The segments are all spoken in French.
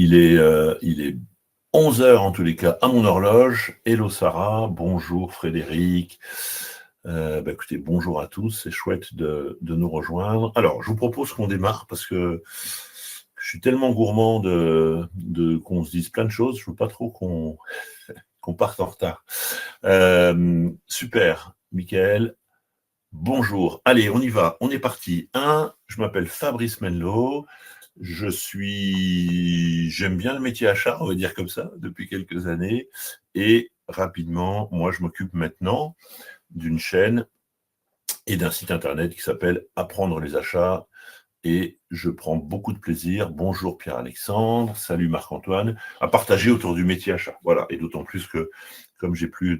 Il est 11 heures en tous les cas à mon horloge. Hello Sarah, bonjour Frédéric. Écoutez, bonjour à tous, c'est chouette de nous rejoindre. Alors, je vous propose qu'on démarre parce que je suis tellement gourmand qu'on se dise plein de choses, je ne veux pas trop qu'on parte en retard. Super, Michael. Bonjour. Allez, on y va. On est parti. Je m'appelle Fabrice Menlo. J'aime bien le métier achat, on va dire comme ça, depuis quelques années. Et rapidement, moi, je m'occupe maintenant d'une chaîne et d'un site internet qui s'appelle Apprendre les achats. Et je prends beaucoup de plaisir, bonjour Pierre-Alexandre, salut Marc-Antoine, à partager autour du métier achat. Voilà, et d'autant plus que, comme j'ai plus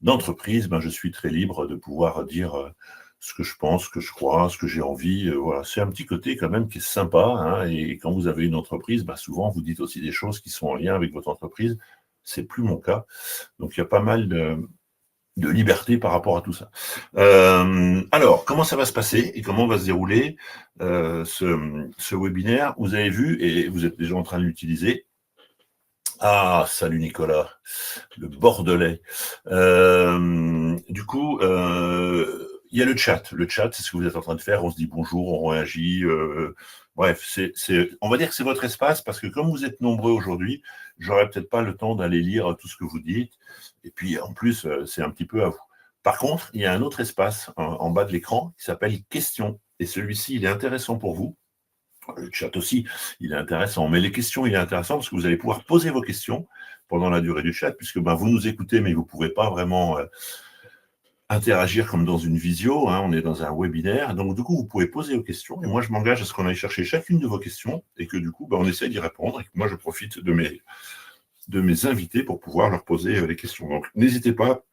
d'entreprise, je suis très libre de pouvoir dire ce que je pense, ce que je crois, ce que j'ai envie. Voilà, c'est un petit côté quand même qui est sympa. Hein, et quand vous avez une entreprise, souvent vous dites aussi des choses qui sont en lien avec votre entreprise. C'est plus mon cas. Donc il y a pas mal de liberté par rapport à tout ça. Alors, comment ça va se passer et comment va se dérouler ce webinaire? Vous avez vu, et vous êtes déjà en train de l'utiliser. Ah, salut Nicolas, le Bordelais. Du coup, il y a le chat. Le chat, c'est ce que vous êtes en train de faire. On se dit bonjour, on réagit. Bref, on va dire que c'est votre espace parce que comme vous êtes nombreux aujourd'hui, j'aurai peut-être pas le temps d'aller lire tout ce que vous dites. Et puis, en plus, c'est un petit peu à vous. Par contre, il y a un autre espace en bas de l'écran qui s'appelle questions. Et celui-ci, il est intéressant pour vous. Le chat aussi, il est intéressant. Mais les questions, il est intéressant parce que vous allez pouvoir poser vos questions pendant la durée du chat, puisque vous nous écoutez, mais vous ne pouvez pas vraiment interagir comme dans une visio. Hein, on est dans un webinaire. Donc, du coup, vous pouvez poser vos questions. Et moi, je m'engage à ce qu'on aille chercher chacune de vos questions et que, du coup, on essaie d'y répondre. Et que moi, je profite de mes invités pour pouvoir leur poser les questions. Donc, n'hésitez pas.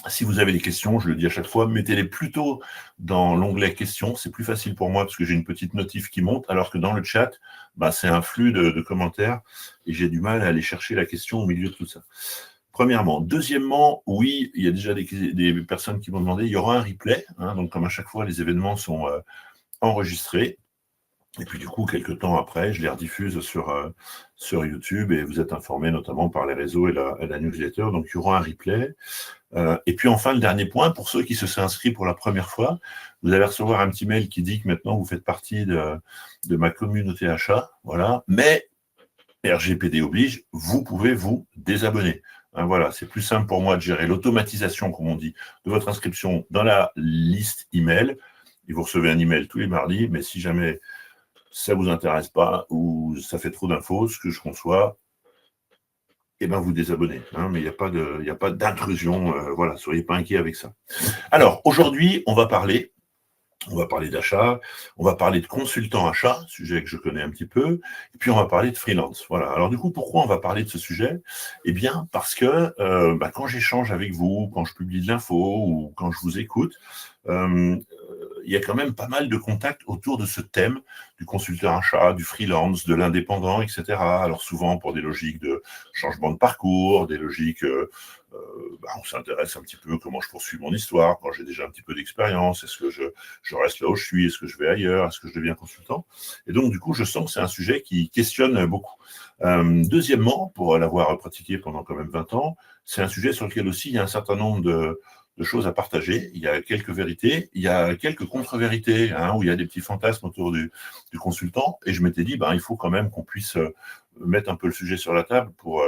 Si vous avez des questions, je le dis à chaque fois, mettez-les plutôt dans l'onglet questions. C'est plus facile pour moi parce que j'ai une petite notif qui monte, alors que dans le chat, c'est un flux de commentaires et j'ai du mal à aller chercher la question au milieu de tout ça. Premièrement. Deuxièmement, oui, il y a déjà des personnes qui m'ont demandé, il y aura un replay. Hein, donc, comme à chaque fois, les événements sont enregistrés. Et puis du coup, quelques temps après, je les rediffuse sur YouTube et vous êtes informés notamment par les réseaux et la newsletter. Donc, il y aura un replay. Et puis enfin, le dernier point, pour ceux qui se sont inscrits pour la première fois, vous allez recevoir un petit mail qui dit que maintenant vous faites partie de ma communauté achat. Voilà. Mais RGPD oblige, vous pouvez vous désabonner. Hein, voilà, c'est plus simple pour moi de gérer l'automatisation, comme on dit, de votre inscription dans la liste email. Et vous recevez un email tous les mardis, mais si jamais ça ne vous intéresse pas ou ça fait trop d'infos, ce que je conçois, vous désabonnez. Hein, mais il n'y a pas d'intrusion. Voilà, soyez pas inquiets avec ça. Alors, aujourd'hui, on va parler d'achat, on va parler de consultant achat, sujet que je connais un petit peu, et puis on va parler de freelance. Voilà. Alors du coup, pourquoi on va parler de ce sujet? Eh bien, parce que quand j'échange avec vous, quand je publie de l'info ou quand je vous écoute, il y a quand même pas mal de contacts autour de ce thème du consultant achat, du freelance, de l'indépendant, etc. Alors souvent pour des logiques de changement de parcours, des logiques, on s'intéresse un petit peu comment je poursuis mon histoire, quand j'ai déjà un petit peu d'expérience, est-ce que je reste là où je suis, est-ce que je vais ailleurs, est-ce que je deviens consultant? Et donc du coup, je sens que c'est un sujet qui questionne beaucoup. Deuxièmement, pour l'avoir pratiqué pendant quand même 20 ans, c'est un sujet sur lequel aussi il y a un certain nombre de choses à partager. Il y a quelques vérités, il y a quelques contre-vérités, hein, où il y a des petits fantasmes autour du consultant. Et je m'étais dit, il faut quand même qu'on puisse mettre un peu le sujet sur la table pour,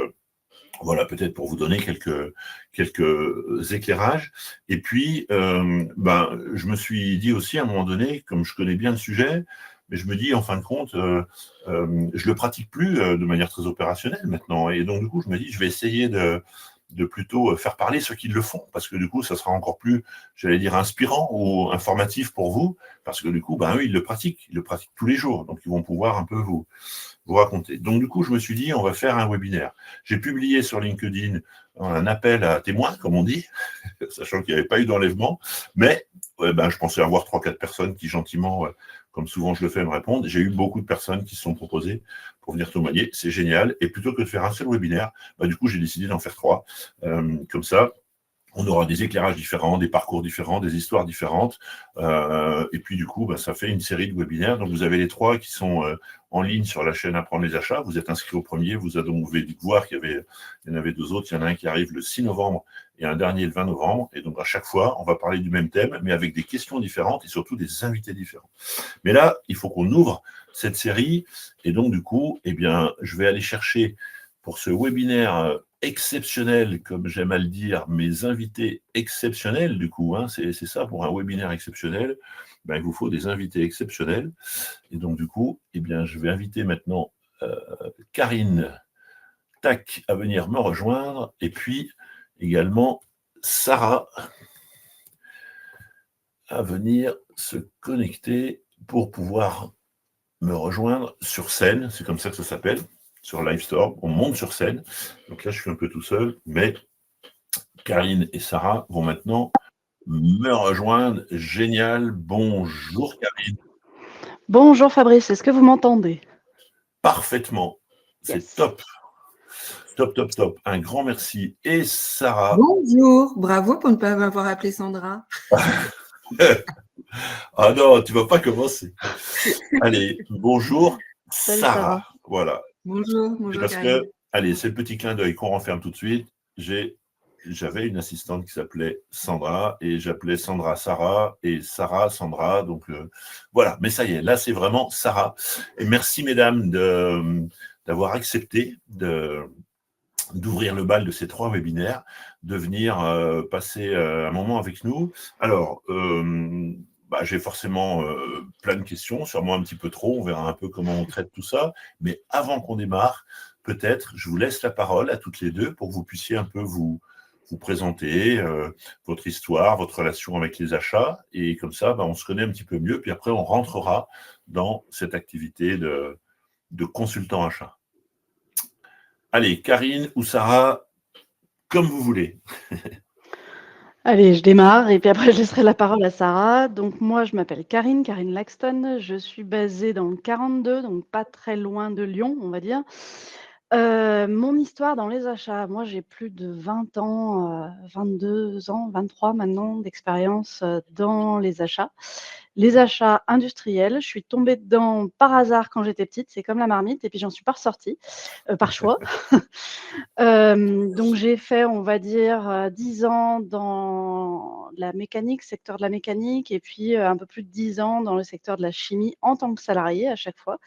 peut-être pour vous donner quelques éclairages. Et puis, je me suis dit aussi à un moment donné, comme je connais bien le sujet, mais je me dis, en fin de compte, je le pratique plus de manière très opérationnelle maintenant. Et donc, du coup, je me dis, je vais essayer de plutôt faire parler ceux qui le font, parce que du coup, ça sera encore plus, j'allais dire, inspirant ou informatif pour vous, parce que du coup, eux, ils le pratiquent tous les jours, donc ils vont pouvoir un peu vous raconter. Donc du coup, je me suis dit, on va faire un webinaire. J'ai publié sur LinkedIn un appel à témoins, comme on dit, sachant qu'il n'y avait pas eu d'enlèvement, mais je pensais avoir 3-4 personnes qui gentiment, comme souvent je le fais, me répondent. J'ai eu beaucoup de personnes qui se sont proposées pour venir témoigner, c'est génial. Et plutôt que de faire un seul webinaire, du coup, j'ai décidé d'en faire 3. Comme ça, On aura des éclairages différents, des parcours différents, des histoires différentes. Et puis, du coup, ça fait une série de webinaires. Donc, vous avez les 3 qui sont en ligne sur la chaîne Apprendre les achats. Vous êtes inscrit au premier. Vous avez donc voir qu'il y en avait 2 autres. Il y en a un qui arrive le 6 novembre et un dernier le 20 novembre. Et donc, à chaque fois, on va parler du même thème, mais avec des questions différentes et surtout des invités différents. Mais là, il faut qu'on ouvre cette série. Et donc, du coup, je vais aller chercher pour ce webinaire exceptionnel, comme j'aime à le dire, mes invités exceptionnels, du coup, c'est ça, pour un webinaire exceptionnel, il vous faut des invités exceptionnels. Et donc, du coup, je vais inviter maintenant Karine Tac à venir me rejoindre, et puis également Sarah à venir se connecter pour pouvoir me rejoindre sur scène, c'est comme ça que ça s'appelle, sur Livestorm, on monte sur scène. Donc là, je suis un peu tout seul, mais Karine et Sarah vont maintenant me rejoindre. Génial. Bonjour Karine. Bonjour Fabrice, est-ce que vous m'entendez? Parfaitement. C'est Yes. top. Top, top, top. Un grand merci. Et Sarah. Bonjour. Bravo pour ne pas m'avoir appelé Sandra. Ah non, tu ne vas pas commencer. Allez, bonjour Salut, Sarah. Sarah. Voilà. Bonjour Parce Karine. que, allez, c'est le petit clin d'œil qu'on renferme tout de suite. J'avais une assistante qui s'appelait Sandra et j'appelais Sandra Sarah et Sarah Sandra. Donc voilà, mais ça y est, là c'est vraiment Sarah. Et merci mesdames d'avoir accepté d'ouvrir le bal de ces 3 webinaires, de venir passer un moment avec nous. Alors, j'ai forcément plein de questions, sûrement un petit peu trop, on verra un peu comment on traite tout ça. Mais avant qu'on démarre, peut-être, je vous laisse la parole à toutes les deux pour que vous puissiez un peu vous présenter votre histoire, votre relation avec les achats. Et comme ça, on se connaît un petit peu mieux. Puis après, on rentrera dans cette activité de consultant achat. Allez, Karine ou Sarah, comme vous voulez. Allez, je démarre et puis après je laisserai la parole à Sarah. Donc moi, je m'appelle Karine Laxton. Je suis basée dans le 42, donc pas très loin de Lyon, on va dire. Mon histoire dans les achats, moi j'ai plus de 20 ans, 22 ans, 23 maintenant d'expérience dans les achats. Les achats industriels, je suis tombée dedans par hasard quand j'étais petite, c'est comme la marmite et puis j'en suis pas ressortie, par choix. Donc j'ai fait, on va dire, 10 ans dans la mécanique, secteur de la mécanique et puis, un peu plus de 10 ans dans le secteur de la chimie en tant que salariée à chaque fois.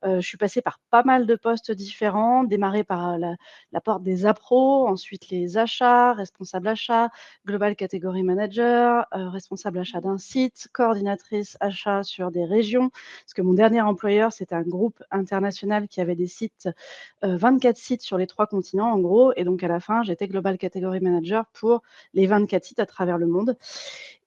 Je suis passée par pas mal de postes différents, démarré par la porte des appros, ensuite les achats, responsable achat, global category manager, responsable achat d'un site, coordinatrice achat sur des régions. Parce que mon dernier employeur, c'était un groupe international qui avait des sites, 24 sites sur les 3 continents en gros. Et donc à la fin, j'étais global category manager pour les 24 sites à travers le monde.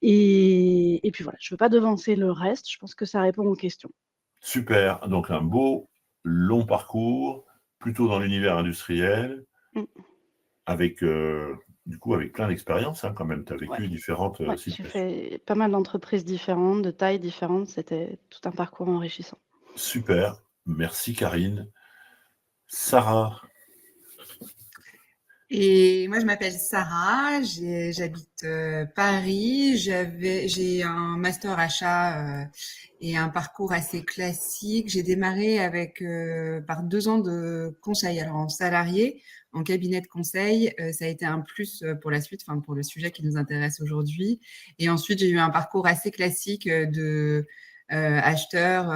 Et puis voilà, je ne veux pas devancer le reste, je pense que ça répond aux questions. Super, donc un beau, long parcours, plutôt dans l'univers industriel, avec, du coup, avec plein d'expériences quand même. Tu as vécu différentes situations. J'ai fait pas mal d'entreprises différentes, de tailles différentes. C'était tout un parcours enrichissant. Super, merci Karine. Sarah. Et moi, je m'appelle Sarah, j'habite Paris, j'ai un master achat et un parcours assez classique. J'ai démarré par 2 ans de conseil, alors en salarié, en cabinet de conseil. Ça a été un plus pour la suite, enfin pour le sujet qui nous intéresse aujourd'hui. Et ensuite, j'ai eu un parcours assez classique de acheteur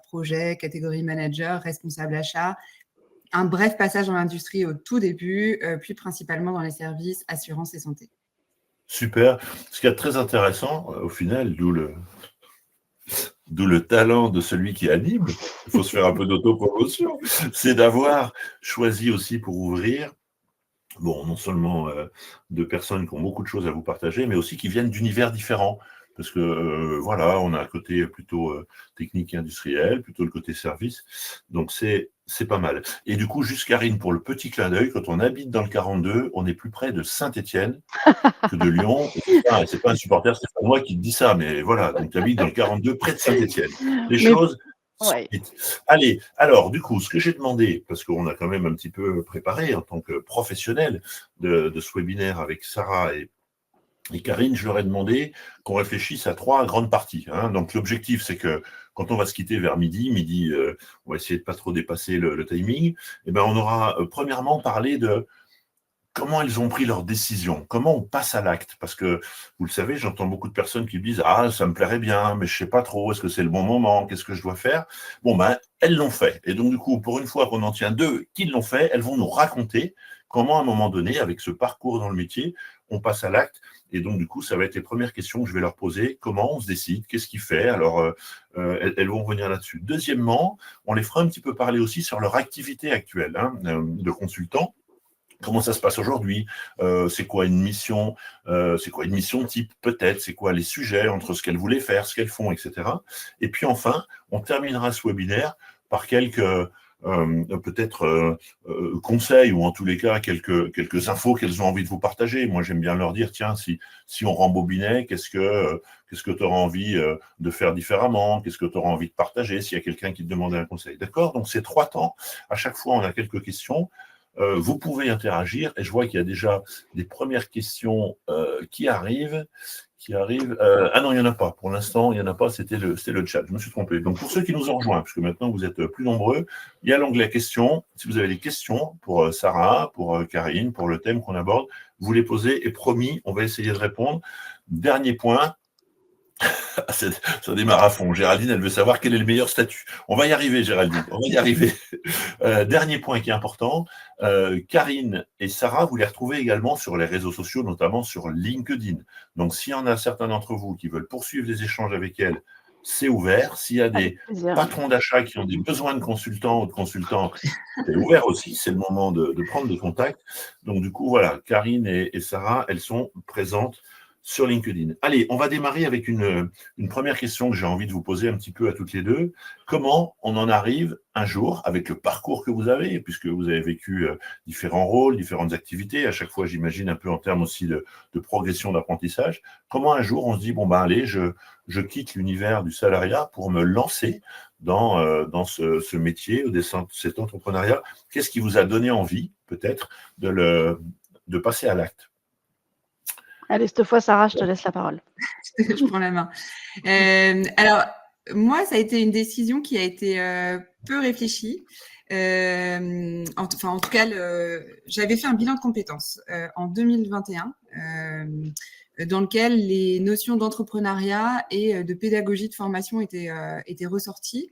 projet, catégorie manager, responsable achat. Un bref passage dans l'industrie au tout début, puis principalement dans les services, assurance et santé. Super. Ce qui est très intéressant, au final, d'où le talent de celui qui anime, il faut se faire un peu d'autopromotion, c'est d'avoir choisi aussi pour ouvrir, non seulement de personnes qui ont beaucoup de choses à vous partager, mais aussi qui viennent d'univers différents. Parce que voilà, on a un côté plutôt technique et industriel, plutôt le côté service. Donc c'est pas mal. Et du coup, juste Karine, pour le petit clin d'œil, quand on habite dans le 42, on est plus près de Saint-Étienne que de Lyon. C'est pas un supporter, c'est pas moi qui te dis ça, mais voilà, donc tu habites dans le 42, près de Saint-Étienne. Les choses Ouais. Allez, alors du coup, ce que j'ai demandé, parce qu'on a quand même un petit peu préparé en tant que professionnel de ce webinaire avec Sarah et Karine, je leur ai demandé qu'on réfléchisse à 3 grandes parties. Hein. Donc l'objectif, c'est que quand on va se quitter vers midi, on va essayer de ne pas trop dépasser le timing, et ben on aura premièrement parlé de comment elles ont pris leurs décisions, comment on passe à l'acte. Parce que, vous le savez, j'entends beaucoup de personnes qui me disent « Ah, ça me plairait bien, mais je ne sais pas trop, est-ce que c'est le bon moment, qu'est-ce que je dois faire ?» Bon, ben, elles l'ont fait. Et donc, du coup, pour une fois qu'on en tient 2 qui l'ont fait, elles vont nous raconter comment, à un moment donné, avec ce parcours dans le métier, on passe à l'acte. Et donc, du coup, ça va être les premières questions que je vais leur poser. Comment on se décide? Qu'est-ce qui fait? Alors, elles vont revenir là-dessus. Deuxièmement, on les fera un petit peu parler aussi sur leur activité actuelle de consultant. Comment ça se passe aujourd'hui? C'est quoi une mission? C'est quoi une mission type peut-être? C'est quoi les sujets entre ce qu'elles voulaient faire, ce qu'elles font, etc. Et puis enfin, on terminera ce webinaire par quelques peut-être conseils ou en tous les cas quelques infos qu'elles ont envie de vous partager. Moi, j'aime bien leur dire, tiens, si on rembobinait, qu'est-ce que tu auras envie de faire différemment? Qu'est-ce que tu auras envie de partager s'il y a quelqu'un qui te demandait un conseil? D'accord? Donc, c'est 3 temps. À chaque fois, on a quelques questions. Vous pouvez interagir et je vois qu'il y a déjà des premières questions qui arrivent. Ah non, il n'y en a pas. Pour l'instant, il n'y en a pas. C'était le chat. Je me suis trompé. Donc, pour ceux qui nous ont rejoints, puisque maintenant vous êtes plus nombreux, il y a l'onglet questions. Si vous avez des questions pour Sarah, pour Karine, pour le thème qu'on aborde, vous les posez et promis, on va essayer de répondre. Dernier point. Ça démarre à fond. Géraldine, elle veut savoir quel est le meilleur statut. On va y arriver, Géraldine. On va y arriver. Dernier point qui est important. Karine et Sarah, vous les retrouvez également sur les réseaux sociaux, notamment sur LinkedIn. Donc, s'il y en a certains d'entre vous qui veulent poursuivre des échanges avec elles, c'est ouvert. S'il y a des patrons d'achat qui ont des besoins de consultants ou de consultantes, c'est ouvert aussi. C'est le moment de prendre des contacts. Donc, du coup, voilà, Karine et Sarah, elles sont présentes sur LinkedIn. Allez, on va démarrer avec une première question que j'ai envie de vous poser un petit peu à toutes les deux. Comment on en arrive un jour, avec le parcours que vous avez, puisque vous avez vécu différents rôles, différentes activités, à chaque fois, j'imagine, un peu en termes aussi de progression d'apprentissage, comment un jour on se dit, bon ben allez, je quitte l'univers du salariat pour me lancer dans ce métier, cet entrepreneuriat. Qu'est-ce qui vous a donné envie, peut-être, de passer à l'acte? Allez, cette fois, Sarah, je te laisse la parole. Je prends la main. Alors, moi, ça a été une décision qui a été peu réfléchie. En tout cas, j'avais fait un bilan de compétences en 2021 dans lequel les notions d'entrepreneuriat et de pédagogie de formation étaient ressorties.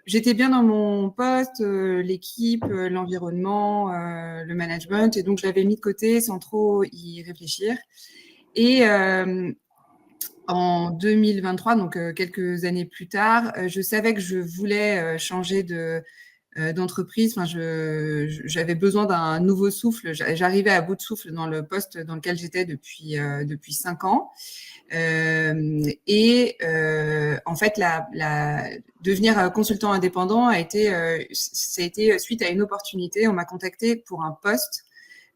J'étais bien dans mon poste, l'équipe, l'environnement, le management, et donc je l'avais mis de côté sans trop y réfléchir. Et en 2023, donc quelques années plus tard, je savais que je voulais changer d'entreprise. Enfin, j'avais besoin d'un nouveau souffle. J'arrivais à bout de souffle dans le poste dans lequel j'étais depuis 5 ans. En fait, devenir consultant indépendant ça a été suite à une opportunité. On m'a contacté pour un poste.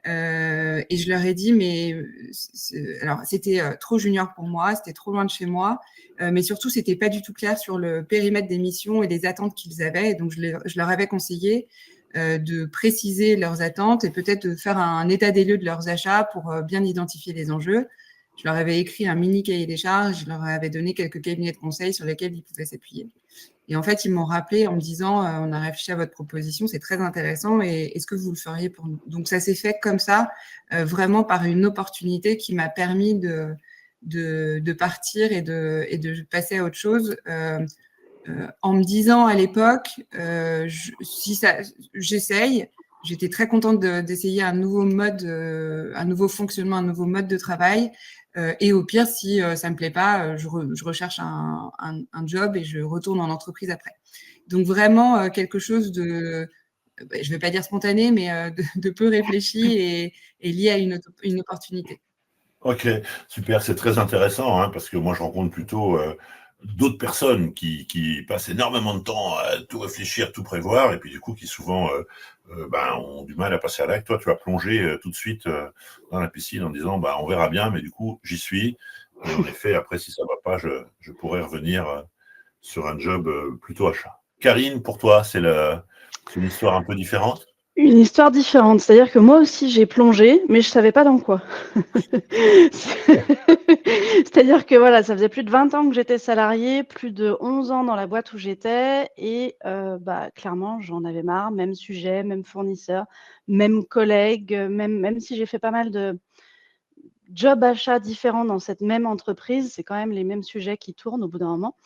Et je leur ai dit, mais alors c'était trop junior pour moi, c'était trop loin de chez moi, mais surtout c'était pas du tout clair sur le périmètre des missions et des attentes qu'ils avaient. Et donc je leur avais conseillé de préciser leurs attentes et peut-être de faire un état des lieux de leurs achats pour bien identifier les enjeux. Je leur avais écrit un mini cahier des charges, je leur avais donné quelques cabinets de conseil sur lesquels ils pouvaient s'appuyer. Et en fait, ils m'ont rappelé en me disant on a réfléchi à votre proposition, c'est très intéressant, et est-ce que vous le feriez pour nous? Donc, ça s'est fait comme ça, vraiment par une opportunité qui m'a permis de partir et de passer à autre chose. En me disant à l'époque, j'essaye. J'étais très contente d'essayer un nouveau mode, un nouveau fonctionnement, un nouveau mode de travail. Et au pire, si ça me plaît pas, je recherche un job et je retourne en entreprise après. Donc vraiment quelque chose de, je vais pas dire spontané, mais de peu réfléchi et lié à une opportunité. Ok, super, c'est très intéressant, hein, parce que moi je rencontre plutôt d'autres personnes qui passent énormément de temps à tout réfléchir, tout prévoir, et puis du coup qui souvent ont du mal à passer à l'acte. Toi, tu vas plonger tout de suite dans la piscine en disant on verra bien, mais du coup j'y suis. Et en effet, après si ça va pas, je pourrais revenir sur un job plutôt achat. Karine, pour toi, c'est une histoire un peu différente? Une histoire différente, c'est-à-dire que moi aussi j'ai plongé, mais je savais pas dans quoi. C'est-à-dire que voilà, ça faisait plus de 20 ans que j'étais salariée, plus de 11 ans dans la boîte où j'étais et clairement, j'en avais marre, même sujet, même fournisseur, même collègue, même si j'ai fait pas mal de jobs achats différents dans cette même entreprise, c'est quand même les mêmes sujets qui tournent au bout d'un moment.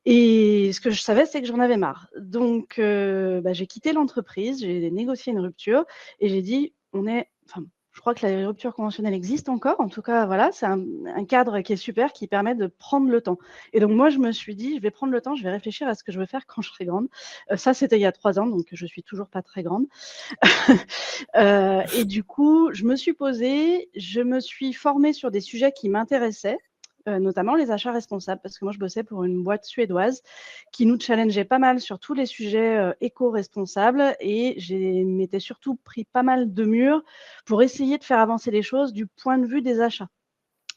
Et ce que je savais, c'est que j'en avais marre. Donc, j'ai quitté l'entreprise, j'ai négocié une rupture et j'ai dit: je crois que la rupture conventionnelle existe encore. En tout cas, voilà, c'est un cadre qui est super, qui permet de prendre le temps. Et donc moi, je me suis dit: «Je vais prendre le temps, je vais réfléchir à ce que je veux faire quand je serai grande». Ça, c'était il y a 3 ans, donc je suis toujours pas très grande. Et du coup, je me suis posée, je me suis formée sur des sujets qui m'intéressaient, notamment les achats responsables, parce que moi, je bossais pour une boîte suédoise qui nous challengeait pas mal sur tous les sujets, éco-responsables et j'ai m'étais surtout pris pas mal de murs pour essayer de faire avancer les choses du point de vue des achats.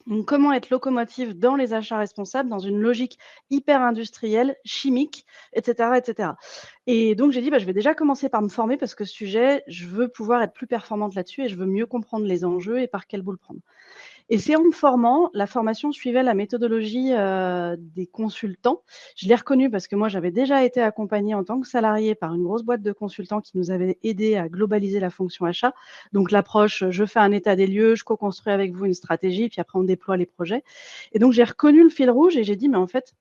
Donc comment être locomotive dans les achats responsables, dans une logique hyper industrielle, chimique, et cetera, et cetera. Et donc j'ai dit: «Je vais déjà commencer par me former parce que ce sujet, je veux pouvoir être plus performante là-dessus et je veux mieux comprendre les enjeux et par quel bout le prendre». Et c'est en me formant, la formation suivait la méthodologie, des consultants. Je l'ai reconnue parce que moi, j'avais déjà été accompagnée en tant que salariée par une grosse boîte de consultants qui nous avait aidés à globaliser la fonction achat. Donc l'approche, je fais un état des lieux, je co-construis avec vous une stratégie, puis après on déploie les projets. Et donc j'ai reconnu le fil rouge et j'ai dit: «Mais en fait,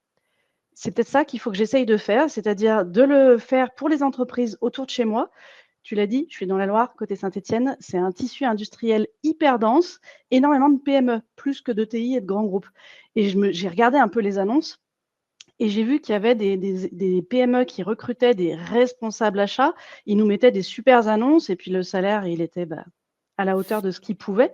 c'est peut-être ça qu'il faut que j'essaye de faire, c'est-à-dire de le faire pour les entreprises autour de chez moi». Tu l'as dit, je suis dans la Loire, côté Saint-Étienne. C'est un tissu industriel hyper dense, énormément de PME, plus que d'ETI et de grands groupes. Et j'ai regardé un peu les annonces et j'ai vu qu'il y avait des PME qui recrutaient des responsables achats. Ils nous mettaient des super annonces et puis le salaire, il était à la hauteur de ce qu'ils pouvaient.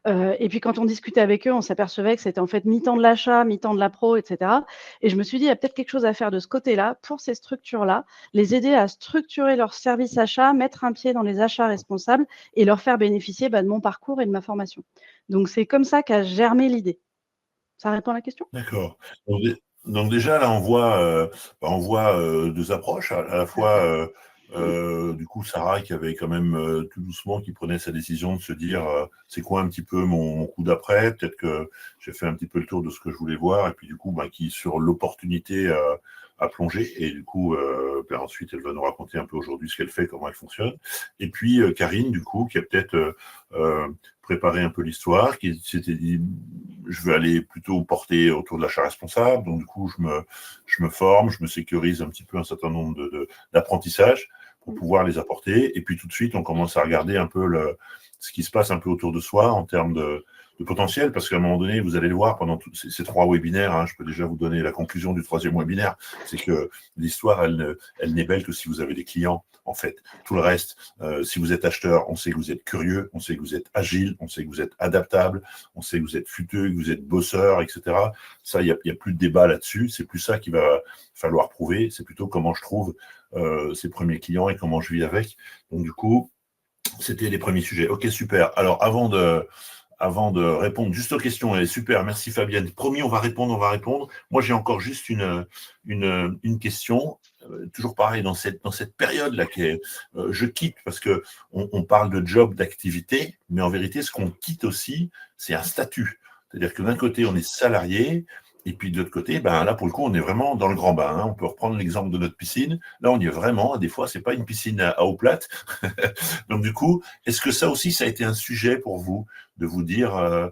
Et puis quand on discutait avec eux, on s'apercevait que c'était en fait mi-temps de l'achat, mi-temps de la pro, et cetera. Et je me suis dit: «Il y a peut-être quelque chose à faire de ce côté-là, pour ces structures-là, les aider à structurer leur service achat, mettre un pied dans les achats responsables et leur faire bénéficier, de mon parcours et de ma formation». Donc c'est comme ça qu'a germé l'idée. Ça répond à la question? D'accord. Donc déjà, là, on voit 2 approches. À la fois, du coup, Sarah qui avait quand même, tout doucement, qui prenait sa décision de se dire, «C'est quoi un petit peu mon coup d'après? Peut-être que j'ai fait un petit peu le tour de ce que je voulais voir» et puis du coup, qui sur l'opportunité, a plongé et du coup, ensuite, elle va nous raconter un peu aujourd'hui ce qu'elle fait, comment elle fonctionne. Et puis, Karine, du coup, qui a peut-être, préparé un peu l'histoire, qui s'était dit: «Je veux aller plutôt porter autour de l'achat responsable». Donc du coup, je me forme, je me sécurise un petit peu un certain nombre d'apprentissages pour pouvoir les apporter. Et puis tout de suite, on commence à regarder un peu ce qui se passe un peu autour de soi en termes de potentiel, parce qu'à un moment donné, vous allez le voir pendant tous ces 3 webinaires, hein, je peux déjà vous donner la conclusion du 3e webinaire, c'est que l'histoire, elle n'est belle que si vous avez des clients, en fait. Tout le reste, si vous êtes acheteur, on sait que vous êtes curieux, on sait que vous êtes agile, on sait que vous êtes adaptable, on sait que vous êtes futeux, que vous êtes bosseur, etc. Ça, il y a plus de débat là-dessus, c'est plus ça qu'il va falloir prouver, c'est plutôt comment je trouve ces premiers clients et comment je vis avec. Donc du coup, c'était les premiers sujets. Ok, super. Alors, avant de répondre juste aux questions, et super, merci Fabienne. Promis, on va répondre. Moi, j'ai encore juste une question. Toujours pareil, dans cette période-là, je quitte, parce que on parle de job, d'activité, mais en vérité, ce qu'on quitte aussi, c'est un statut. C'est-à-dire que d'un côté, on est salarié, et puis de l'autre côté, là, pour le coup, on est vraiment dans le grand bain, hein. On peut reprendre l'exemple de notre piscine. Là, on y est vraiment. Des fois, c'est pas une piscine à eau plate. Donc, du coup, est-ce que ça aussi, ça a été un sujet pour vous, de vous dire,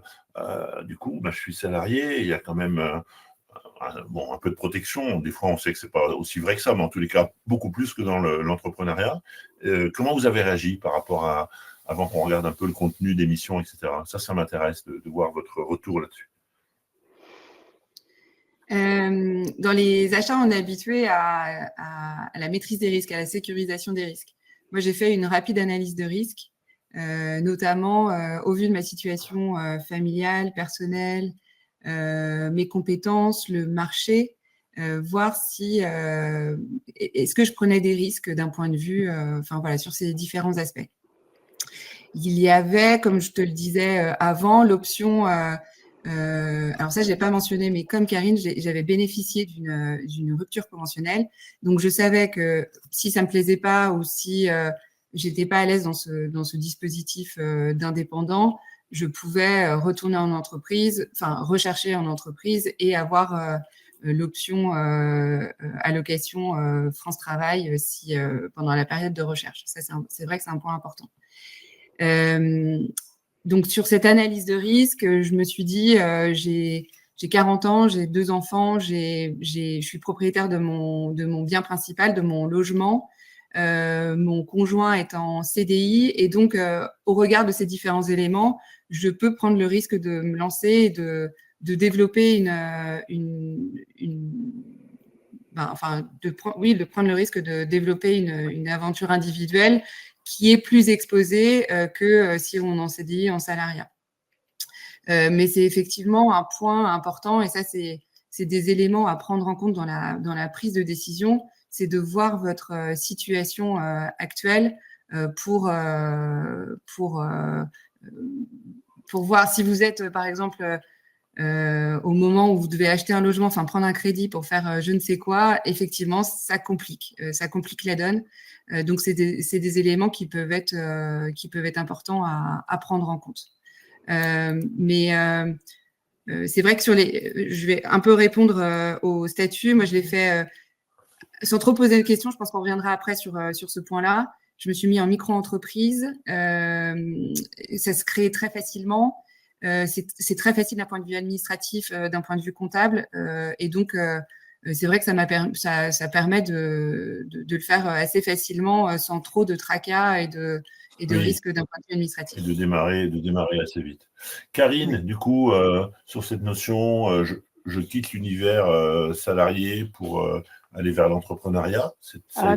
du coup, je suis salarié, il y a quand même un peu de protection. Des fois, on sait que c'est pas aussi vrai que ça, mais en tous les cas, beaucoup plus que dans l'entrepreneuriat. Comment vous avez réagi par rapport avant qu'on regarde un peu le contenu d'émissions, etc. Ça m'intéresse de voir votre retour là-dessus. Dans les achats, on est habitué à la maîtrise des risques, à la sécurisation des risques. Moi, j'ai fait une rapide analyse de risque, notamment au vu de ma situation familiale, personnelle, mes compétences, le marché, voir si est-ce que je prenais des risques d'un point de vue, sur ces différents aspects. Il y avait, comme je te le disais avant, l'option Alors ça, je l'ai pas mentionné, mais comme Karine, j'avais bénéficié d'une rupture conventionnelle. Donc, je savais que si ça me plaisait pas ou si j'étais pas à l'aise dans ce dispositif d'indépendant, je pouvais retourner en entreprise, enfin rechercher en entreprise et avoir l'option allocation France Travail si pendant la période de recherche. Ça, c'est vrai que c'est un point important. Donc, sur cette analyse de risque, je me suis dit, j'ai 40 ans, j'ai 2 enfants, je suis propriétaire de mon bien principal, de mon logement. Mon conjoint est en CDI et donc, au regard de ces différents éléments, je peux prendre le risque de me lancer et de développer de prendre le risque de développer une aventure individuelle qui est plus exposée que si on en CDI, en salariat. Mais c'est effectivement un point important et ça, c'est des éléments à prendre en compte dans la prise de décision, c'est de voir votre situation actuelle pour voir si vous êtes, par exemple, au moment où vous devez acheter un logement, enfin prendre un crédit pour faire je ne sais quoi, effectivement, ça complique la donne. Donc, c'est des éléments qui peuvent être importants à prendre en compte. Mais c'est vrai que je vais un peu répondre au statut. Moi, je l'ai fait sans trop poser de questions. Je pense qu'on reviendra après sur ce point-là. Je me suis mis en micro-entreprise. Ça se crée très facilement. C'est très facile d'un point de vue administratif, d'un point de vue comptable. Et donc, c'est vrai que ça permet de le faire assez facilement sans trop de tracas et de risques d'un point de vue administratif. Et de démarrer assez vite. Karine, du coup, sur cette notion, je quitte l'univers salarié pour aller vers l'entrepreneuriat.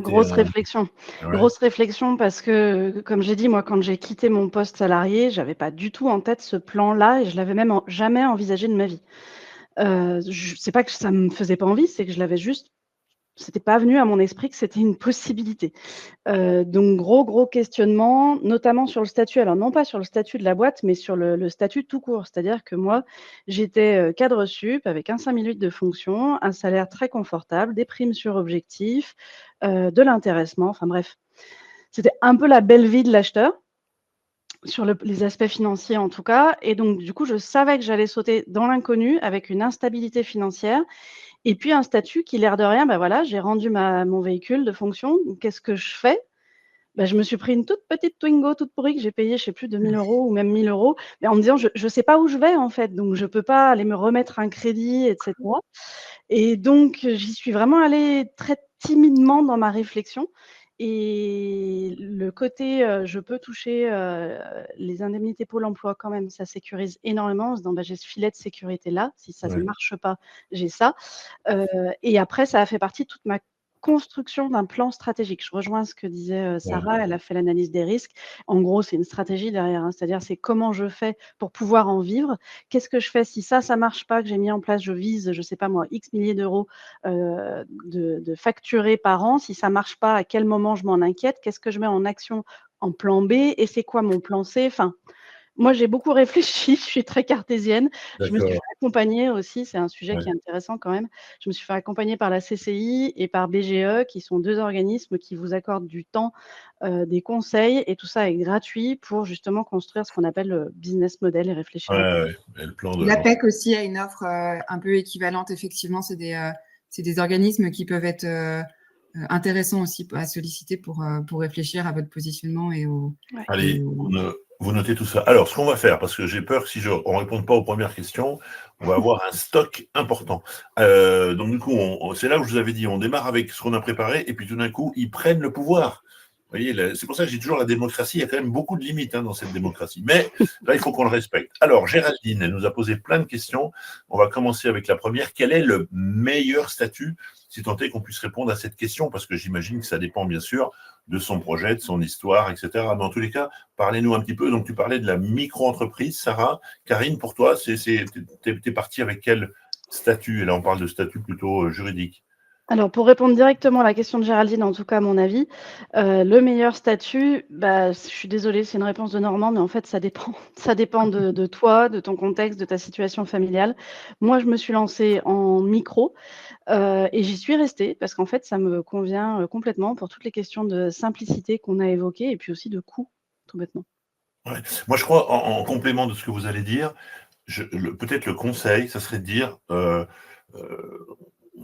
Grosse réflexion. Ouais. Grosse réflexion parce que, comme j'ai dit, moi, quand j'ai quitté mon poste salarié, je n'avais pas du tout en tête ce plan-là et je l'avais même jamais envisagé de ma vie. C'est pas que ça me faisait pas envie, c'est que je l'avais juste. C'était pas venu à mon esprit que c'était une possibilité. Donc gros questionnement, notamment sur le statut. Alors non pas sur le statut de la boîte, mais sur le statut tout court. C'est-à-dire que moi, j'étais cadre sup avec un 5 minutes de fonction, un salaire très confortable, des primes sur objectif, de l'intéressement, enfin bref. C'était un peu la belle vie de l'acheteur, sur les aspects financiers en tout cas. Et donc du coup, je savais que j'allais sauter dans l'inconnu avec une instabilité financière. Et puis un statut qui, l'air de rien, voilà, j'ai rendu mon véhicule de fonction. Qu'est-ce que je fais ? Je me suis pris une toute petite Twingo toute pourrie que j'ai payée, je sais plus, 2 000 € ou même 1 000 €, mais en me disant: «Je sais pas où je vais, en fait, donc je peux pas aller me remettre un crédit et cetera». Et donc j'y suis vraiment allée très timidement dans ma réflexion et le côté, je peux toucher, les indemnités Pôle emploi quand même, ça sécurise énormément en se disant: «J'ai ce filet de sécurité-là, si ça ne marche pas, j'ai ça». Et après ça a fait partie de toute ma construction d'un plan stratégique. Je rejoins ce que disait Sarah, elle a fait l'analyse des risques. En gros, c'est une stratégie derrière, c'est-à-dire c'est comment je fais pour pouvoir en vivre. Qu'est-ce que je fais si ça marche pas, que j'ai mis en place, je vise, je sais pas moi, X milliers d'euros de facturés par an. Si ça marche pas, à quel moment je m'en inquiète? Qu'est-ce que je mets en action en plan B? Et c'est quoi mon plan C? Enfin, moi, j'ai beaucoup réfléchi, je suis très cartésienne. D'accord. Je me suis fait accompagner aussi, c'est un sujet qui est intéressant quand même. Je me suis fait accompagner par la CCI et par BGE, qui sont 2 organismes qui vous accordent du temps, des conseils et tout ça est gratuit pour justement construire ce qu'on appelle le business model et réfléchir. Et le plan de L'APEC aussi a une offre un peu équivalente, effectivement. C'est des organismes qui peuvent être intéressants aussi à solliciter pour réfléchir à votre positionnement et au... Allez, vous notez tout ça. Alors, ce qu'on va faire, parce que j'ai peur que si on ne répond pas aux premières questions, on va avoir un stock important. Donc, du coup, c'est là où je vous avais dit, on démarre avec ce qu'on a préparé, et puis tout d'un coup, ils prennent le pouvoir. Vous voyez, c'est pour ça que j'ai toujours la démocratie, il y a quand même beaucoup de limites dans cette démocratie. Mais là, il faut qu'on le respecte. Alors, Géraldine, elle nous a posé plein de questions. On va commencer avec la première. Quel est le meilleur statut, si tant est qu'on puisse répondre à cette question? Parce que j'imagine que ça dépend, bien sûr, de son projet, de son histoire, etc. Mais en tous les cas, parlez-nous un petit peu. Donc, tu parlais de la micro-entreprise, Sarah. Karine, pour toi, t'es partie avec quel statut? Et là, on parle de statut plutôt juridique. Alors, pour répondre directement à la question de Géraldine, en tout cas à mon avis, le meilleur statut, bah, je suis désolée, c'est une réponse de Normand, mais en fait, ça dépend. Ça dépend de toi, de ton contexte, de ta situation familiale. Moi, je me suis lancée en micro, et j'y suis restée parce qu'en fait, ça me convient, complètement pour toutes les questions de simplicité qu'on a évoquées et puis aussi de coût, tout bêtement. Ouais. Moi, je crois, en complément de ce que vous allez dire, peut-être le conseil, ça serait de dire, euh,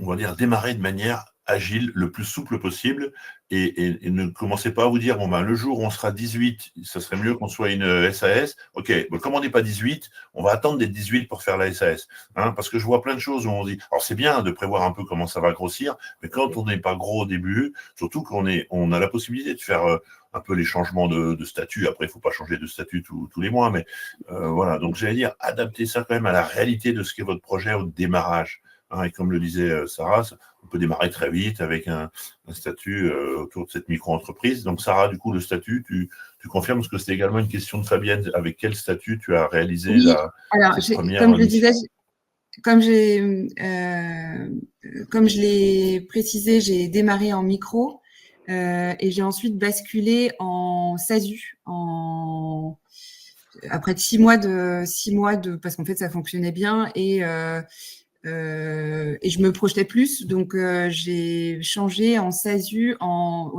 on va dire, démarrer de manière agile, le plus souple possible, et ne commencez pas à vous dire, bon, ben, le jour où on sera 18, ça serait mieux qu'on soit une SAS. OK, bon, comme on n'est pas 18, on va attendre d'être 18 pour faire la SAS. Hein, parce que je vois plein de choses où on dit, alors c'est bien de prévoir un peu comment ça va grossir, mais quand on n'est pas gros au début, surtout on a la possibilité de faire un peu les changements de statut. Après, il ne faut pas changer de statut tous les mois, mais voilà. Donc, j'allais dire, adapter ça quand même à la réalité de ce qu'est votre projet au démarrage. Hein, et comme le disait Sarah, on peut démarrer très vite avec un statut autour de cette micro-entreprise. Donc, Sarah, du coup, le statut, tu confirmes, parce que c'était également une question de Fabienne, avec quel statut tu as réalisé Oui, alors, cette première comme je le mission? disais, comme comme je l'ai précisé, j'ai démarré en micro et j'ai ensuite basculé en SASU après 6 mois parce qu'en fait ça fonctionnait bien et je me projetais plus, donc j'ai changé en SASU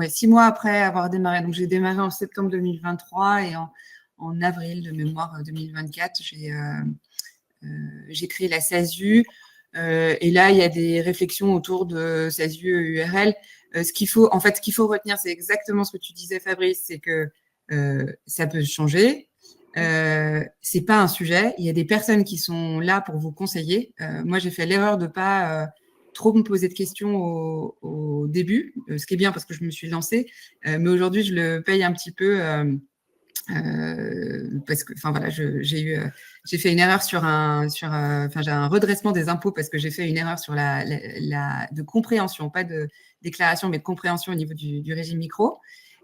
6 mois après avoir démarré. Donc j'ai démarré en septembre 2023 et en avril de mémoire 2024, j'ai créé la SASU. Et là, il y a des réflexions autour de SASU URL. Ce qu'il faut retenir, c'est exactement ce que tu disais, Fabrice, c'est que ça peut changer. C'est pas un sujet. Il y a des personnes qui sont là pour vous conseiller. Moi, j'ai fait l'erreur de pas trop me poser de questions au début, ce qui est bien parce que je me suis lancée. Mais aujourd'hui, je le paye un petit peu. Parce que, enfin voilà, j'ai fait une erreur j'ai un redressement des impôts parce que j'ai fait une erreur sur de compréhension, pas de déclaration, mais de compréhension au niveau du régime micro.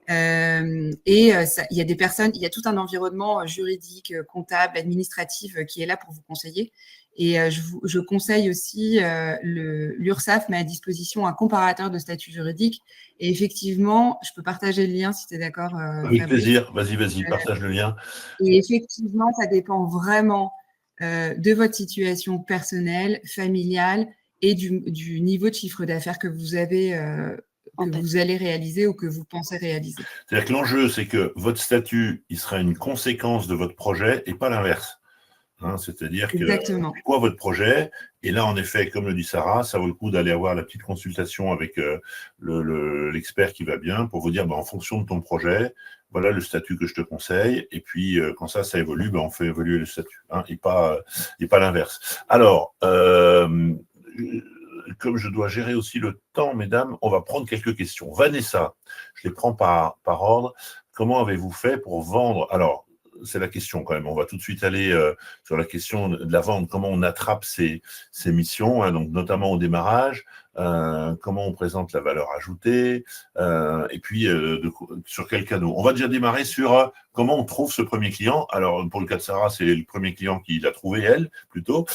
Il y a des personnes, il y a tout un environnement juridique, comptable, administratif qui est là pour vous conseiller. Et je conseille aussi, l'URSSAF met à disposition un comparateur de statut juridique. Et effectivement, je peux partager le lien si tu es d'accord, Avec Fabrice. plaisir. Vas-y, partage le lien. Et effectivement, ça dépend vraiment de votre situation personnelle, familiale et du niveau de chiffre d'affaires que vous avez, que vous allez réaliser ou que vous pensez réaliser. C'est-à-dire que l'enjeu, c'est que votre statut, il sera une conséquence de votre projet et pas l'inverse. Hein, c'est-à-dire que Exactement. c'est quoi votre projet? Et là, en effet, comme le dit Sarah, ça vaut le coup d'aller avoir la petite consultation avec l'expert qui va bien pour vous dire, en fonction de ton projet, voilà le statut que je te conseille. Et puis, quand ça évolue, on fait évoluer le statut, hein, et pas l'inverse. Alors, comme je dois gérer aussi le temps, mesdames, on va prendre quelques questions. Vanessa, je les prends par ordre. Comment avez-vous fait pour vendre? Alors, c'est la question quand même. On va tout de suite aller sur la question de la vente. Comment on attrape ces missions, hein, donc notamment au démarrage, comment on présente la valeur ajoutée, et puis sur quel canal. On va déjà démarrer sur comment on trouve ce premier client. Alors, pour le cas de Sarah, c'est le premier client qui l'a trouvé, elle, plutôt.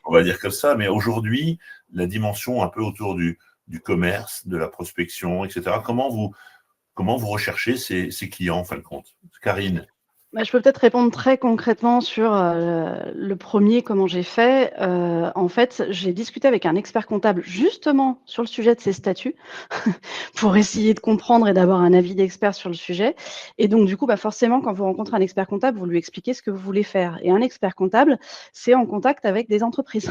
On va dire comme ça. Mais aujourd'hui, la dimension un peu autour du commerce, de la prospection, etc. Comment vous recherchez ces clients, en fin de compte? Karine? Bah, je peux peut-être répondre très concrètement sur, le premier, comment j'ai fait. En fait, j'ai discuté avec un expert comptable justement sur le sujet de ces statuts pour essayer de comprendre et d'avoir un avis d'expert sur le sujet. Et donc du coup, bah, forcément, quand vous rencontrez un expert comptable, vous lui expliquez ce que vous voulez faire. Et un expert comptable, c'est en contact avec des entreprises.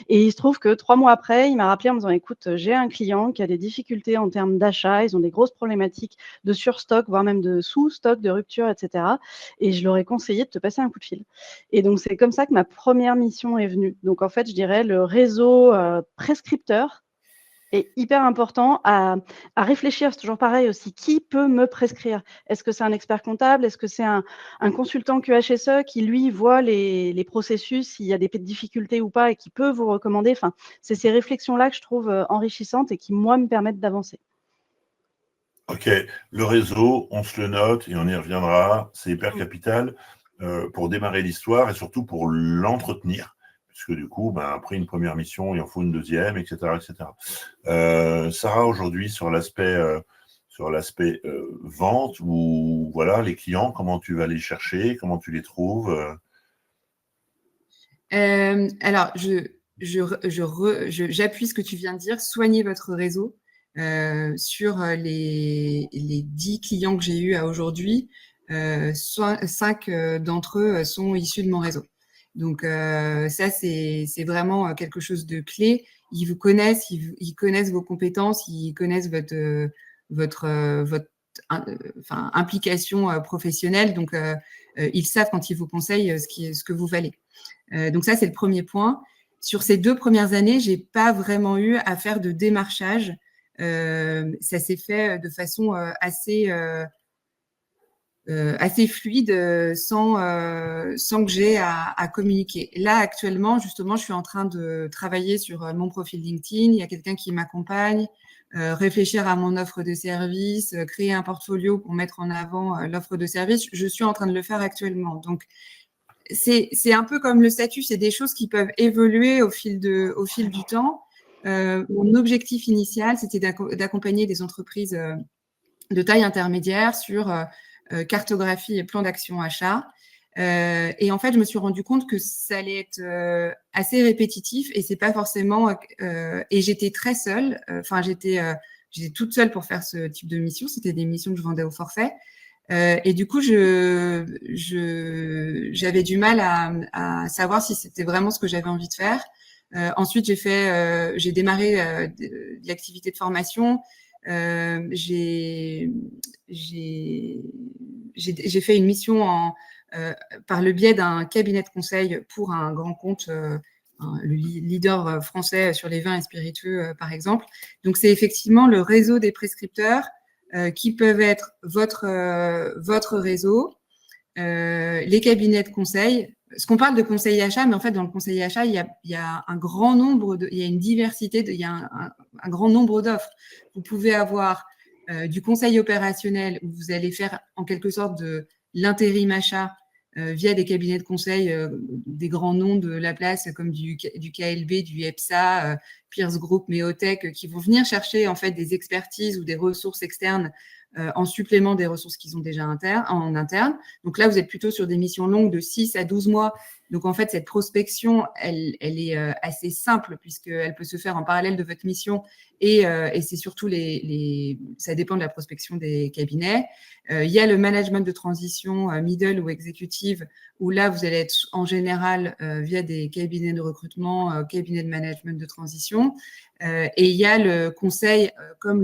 Et il se trouve que 3 mois après, il m'a rappelé en me disant: «Écoute, j'ai un client qui a des difficultés en termes d'achat, ils ont des grosses problématiques de surstock, voire même de sous-stock, de rupture et cetera et je leur ai conseillé de te passer un coup de fil». Et donc c'est comme ça que ma première mission est venue. Donc en fait, je dirais le réseau, prescripteur est hyper important à réfléchir. C'est toujours pareil aussi. Qui peut me prescrire? Est-ce que c'est un expert comptable? Est-ce que c'est un consultant QHSE qui, lui, voit les processus, s'il y a des difficultés ou pas et qui peut vous recommander? Enfin, c'est ces réflexions-là que je trouve enrichissantes et qui, moi, me permettent d'avancer. Ok, le réseau, on se le note et on y reviendra. C'est hyper Mmh. capital pour démarrer l'histoire et surtout pour l'entretenir. puisque du coup, après une première mission, il en faut une deuxième, etc., etc. Sarah, aujourd'hui, sur l'aspect vente, ou voilà, les clients, comment tu vas les chercher, comment tu les trouves Alors, j'appuie ce que tu viens de dire. Soignez votre réseau. Sur les 10 clients que j'ai eus à aujourd'hui, 5 d'entre eux sont issus de mon réseau. Donc, ça, c'est vraiment quelque chose de clé. Ils vous connaissent, ils connaissent vos compétences, ils connaissent votre implication professionnelle. Donc, ils savent quand ils vous conseillent ce que vous valez. Donc ça, c'est le premier point. Sur ces 2 premières années, j'ai pas vraiment eu à faire de démarchage. Ça s'est fait de façon assez fluide, sans que j'ai à communiquer. Là, actuellement, justement, je suis en train de travailler sur mon profil LinkedIn. Il y a quelqu'un qui m'accompagne, réfléchir à mon offre de service, créer un portfolio pour mettre en avant l'offre de service. Je suis en train de le faire actuellement. Donc, c'est un peu comme le statut, c'est des choses qui peuvent évoluer au fil du temps. Mon objectif initial, c'était d'accompagner des entreprises de taille intermédiaire sur cartographie et plan d'action achat. Et en fait, je me suis rendu compte que ça allait être assez répétitif et c'est pas forcément. Et j'étais très seule. J'étais toute seule pour faire ce type de mission. C'était des missions que je vendais au forfait. Et du coup, j'avais du mal à savoir si c'était vraiment ce que j'avais envie de faire. Ensuite, j'ai démarré de l'activité de formation. J'ai fait une mission par le biais d'un cabinet de conseil pour un grand compte, le leader français sur les vins et spiritueux, par exemple. Donc, c'est effectivement le réseau des prescripteurs qui peuvent être votre réseau, les cabinets de conseil. Parce qu'on parle de conseil achat, mais en fait, dans le conseil achat, il y a un grand nombre, il y a une diversité, il y a un grand nombre d'offres. Vous pouvez avoir du conseil opérationnel où vous allez faire en quelque sorte de l'intérim achat via des cabinets de conseil, des grands noms de la place comme du KLB, du EPSA, Pierce Group, Meotech, qui vont venir chercher en fait des expertises ou des ressources externes en supplément des ressources qu'ils ont déjà en interne. Donc là, vous êtes plutôt sur des missions longues de 6 à 12 mois. Donc en fait, cette prospection, elle est assez simple puisqu'elle peut se faire en parallèle de votre mission et c'est surtout ça dépend de la prospection des cabinets. Il y a le management de transition middle ou exécutive où là, vous allez être en général via des cabinets de recrutement, cabinets de management de transition. Et il y a le conseil, comme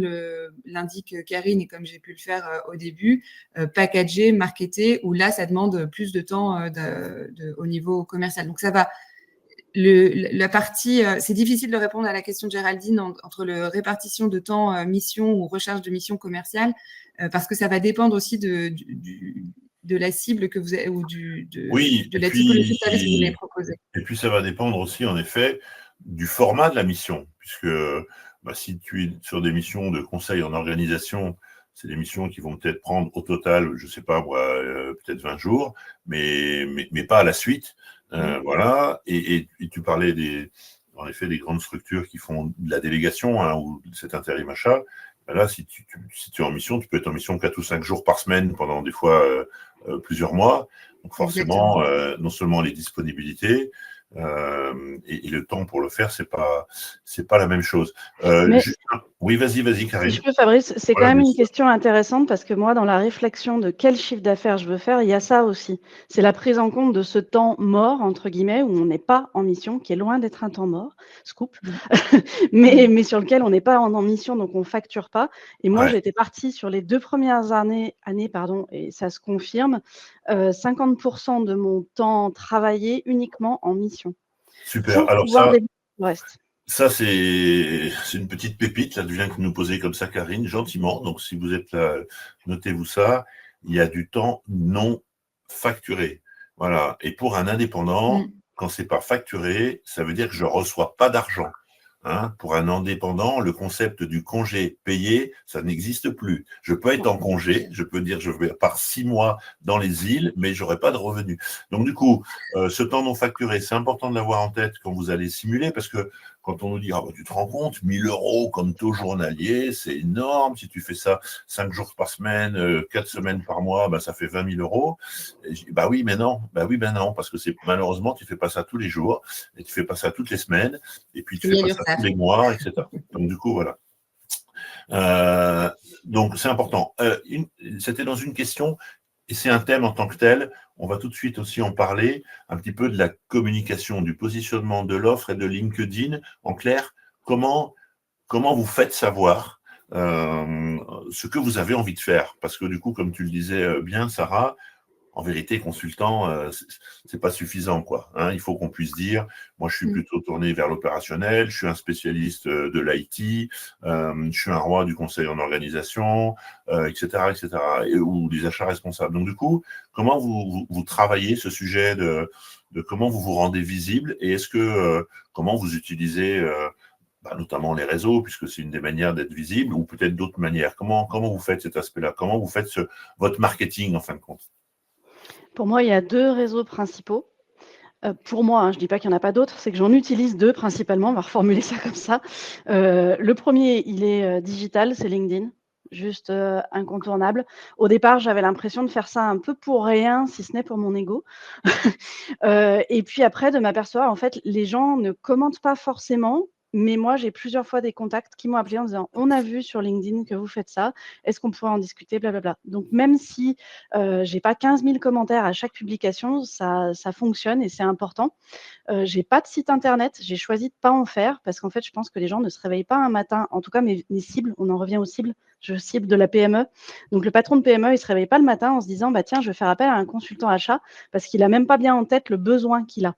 l'indique Karine et comme j'ai pu le faire au début, packagé, marketé, où là, ça demande plus de temps au niveau commercial. Donc, ça va. La partie, c'est difficile de répondre à la question de Géraldine entre la répartition de temps mission ou recherche de mission commerciale, parce que ça va dépendre aussi de la cible que vous avez ou de la typologie de service que vous allez proposer. Et puis, ça va dépendre aussi, en effet, du format de la mission, puisque si tu es sur des missions de conseil en organisation, c'est des missions qui vont peut-être prendre au total, je ne sais pas, peut-être 20 jours, mais pas à la suite. Voilà. Et tu parlais en effet des grandes structures qui font de la délégation ou cet intérim achat. Là, si tu es en mission, tu peux être en mission 4 ou 5 jours par semaine pendant des fois plusieurs mois. Donc forcément, non seulement les disponibilités, et le temps pour le faire, c'est pas la même chose. Oui, vas-y, Karine. Si je peux, Fabrice, c'est quand même une question intéressante parce que moi, dans la réflexion de quel chiffre d'affaires je veux faire, il y a ça aussi. C'est la prise en compte de ce temps mort, entre guillemets, où on n'est pas en mission, qui est loin d'être un temps mort, scoop, mais sur lequel on n'est pas en mission, donc on ne facture pas. Et moi, j'étais partie sur les 2 premières années, et ça se confirme, 50% de mon temps travaillé uniquement en mission. Super. Pour Alors pouvoir développer le reste. Ça, c'est une petite pépite, là, tu viens de nous poser comme ça, Karine, gentiment. Donc, si vous êtes là, notez-vous ça. Il y a du temps non facturé. Voilà. Et pour un indépendant, quand c'est pas facturé, ça veut dire que je reçois pas d'argent. Hein, pour un indépendant, le concept du congé payé, ça n'existe plus. Je peux être en congé, je peux dire je vais par 6 mois dans les îles, mais j'aurai pas de revenus. Donc du coup, ce temps non facturé, c'est important de l'avoir en tête quand vous allez simuler, parce que quand on nous dit, tu te rends compte, 1 000 € comme taux journalier, c'est énorme. Si tu fais ça 5 jours par semaine, 4 semaines par mois, ça fait 20 000 €. Et je dis, oui, mais non. Non, parce que malheureusement, tu fais pas ça tous les jours, et tu fais pas ça toutes les semaines, et puis tu fais pas ça tous les mois, etc. Donc du coup, voilà. Donc c'est important. C'était dans une question, et c'est un thème en tant que tel. On va tout de suite aussi en parler un petit peu de la communication, du positionnement de l'offre et de LinkedIn. En clair, comment vous faites savoir ce que vous avez envie de faire? Parce que du coup, comme tu le disais bien, Sarah, en vérité, consultant, c'est pas suffisant, quoi. Hein, il faut qu'on puisse dire, moi, je suis plutôt tourné vers l'opérationnel, je suis un spécialiste de l'IT, je suis un roi du conseil en organisation, etc., etc., ou des achats responsables. Donc, du coup, comment vous travaillez ce sujet de comment vous vous rendez visible, et est-ce que comment vous utilisez notamment les réseaux, puisque c'est une des manières d'être visible, ou peut-être d'autres manières. Comment vous faites cet aspect-là? Comment vous faites votre marketing, en fin de compte? Pour moi, il y a 2 réseaux principaux. Pour moi, je ne dis pas qu'il n'y en a pas d'autres, c'est que j'en utilise 2 principalement, on va reformuler ça comme ça. Le premier, il est digital, c'est LinkedIn, juste incontournable. Au départ, j'avais l'impression de faire ça un peu pour rien, si ce n'est pour mon ego. Et puis après, de m'apercevoir, en fait, les gens ne commentent pas forcément, mais moi, j'ai plusieurs fois des contacts qui m'ont appelé en disant: «On a vu sur LinkedIn que vous faites ça, est-ce qu'on pourrait en discuter?» blablabla. Donc même si, j'ai pas 15 000 commentaires à chaque publication, ça fonctionne et c'est important. J'ai pas de site internet, j'ai choisi de pas en faire parce qu'en fait, je pense que les gens ne se réveillent pas un matin, en tout cas mes cibles, on en revient aux cibles, je cible de la PME. Donc le patron de PME, il se réveille pas le matin en se disant: «Bah tiens, je vais faire appel à un consultant achat», parce qu'il a même pas bien en tête le besoin qu'il a.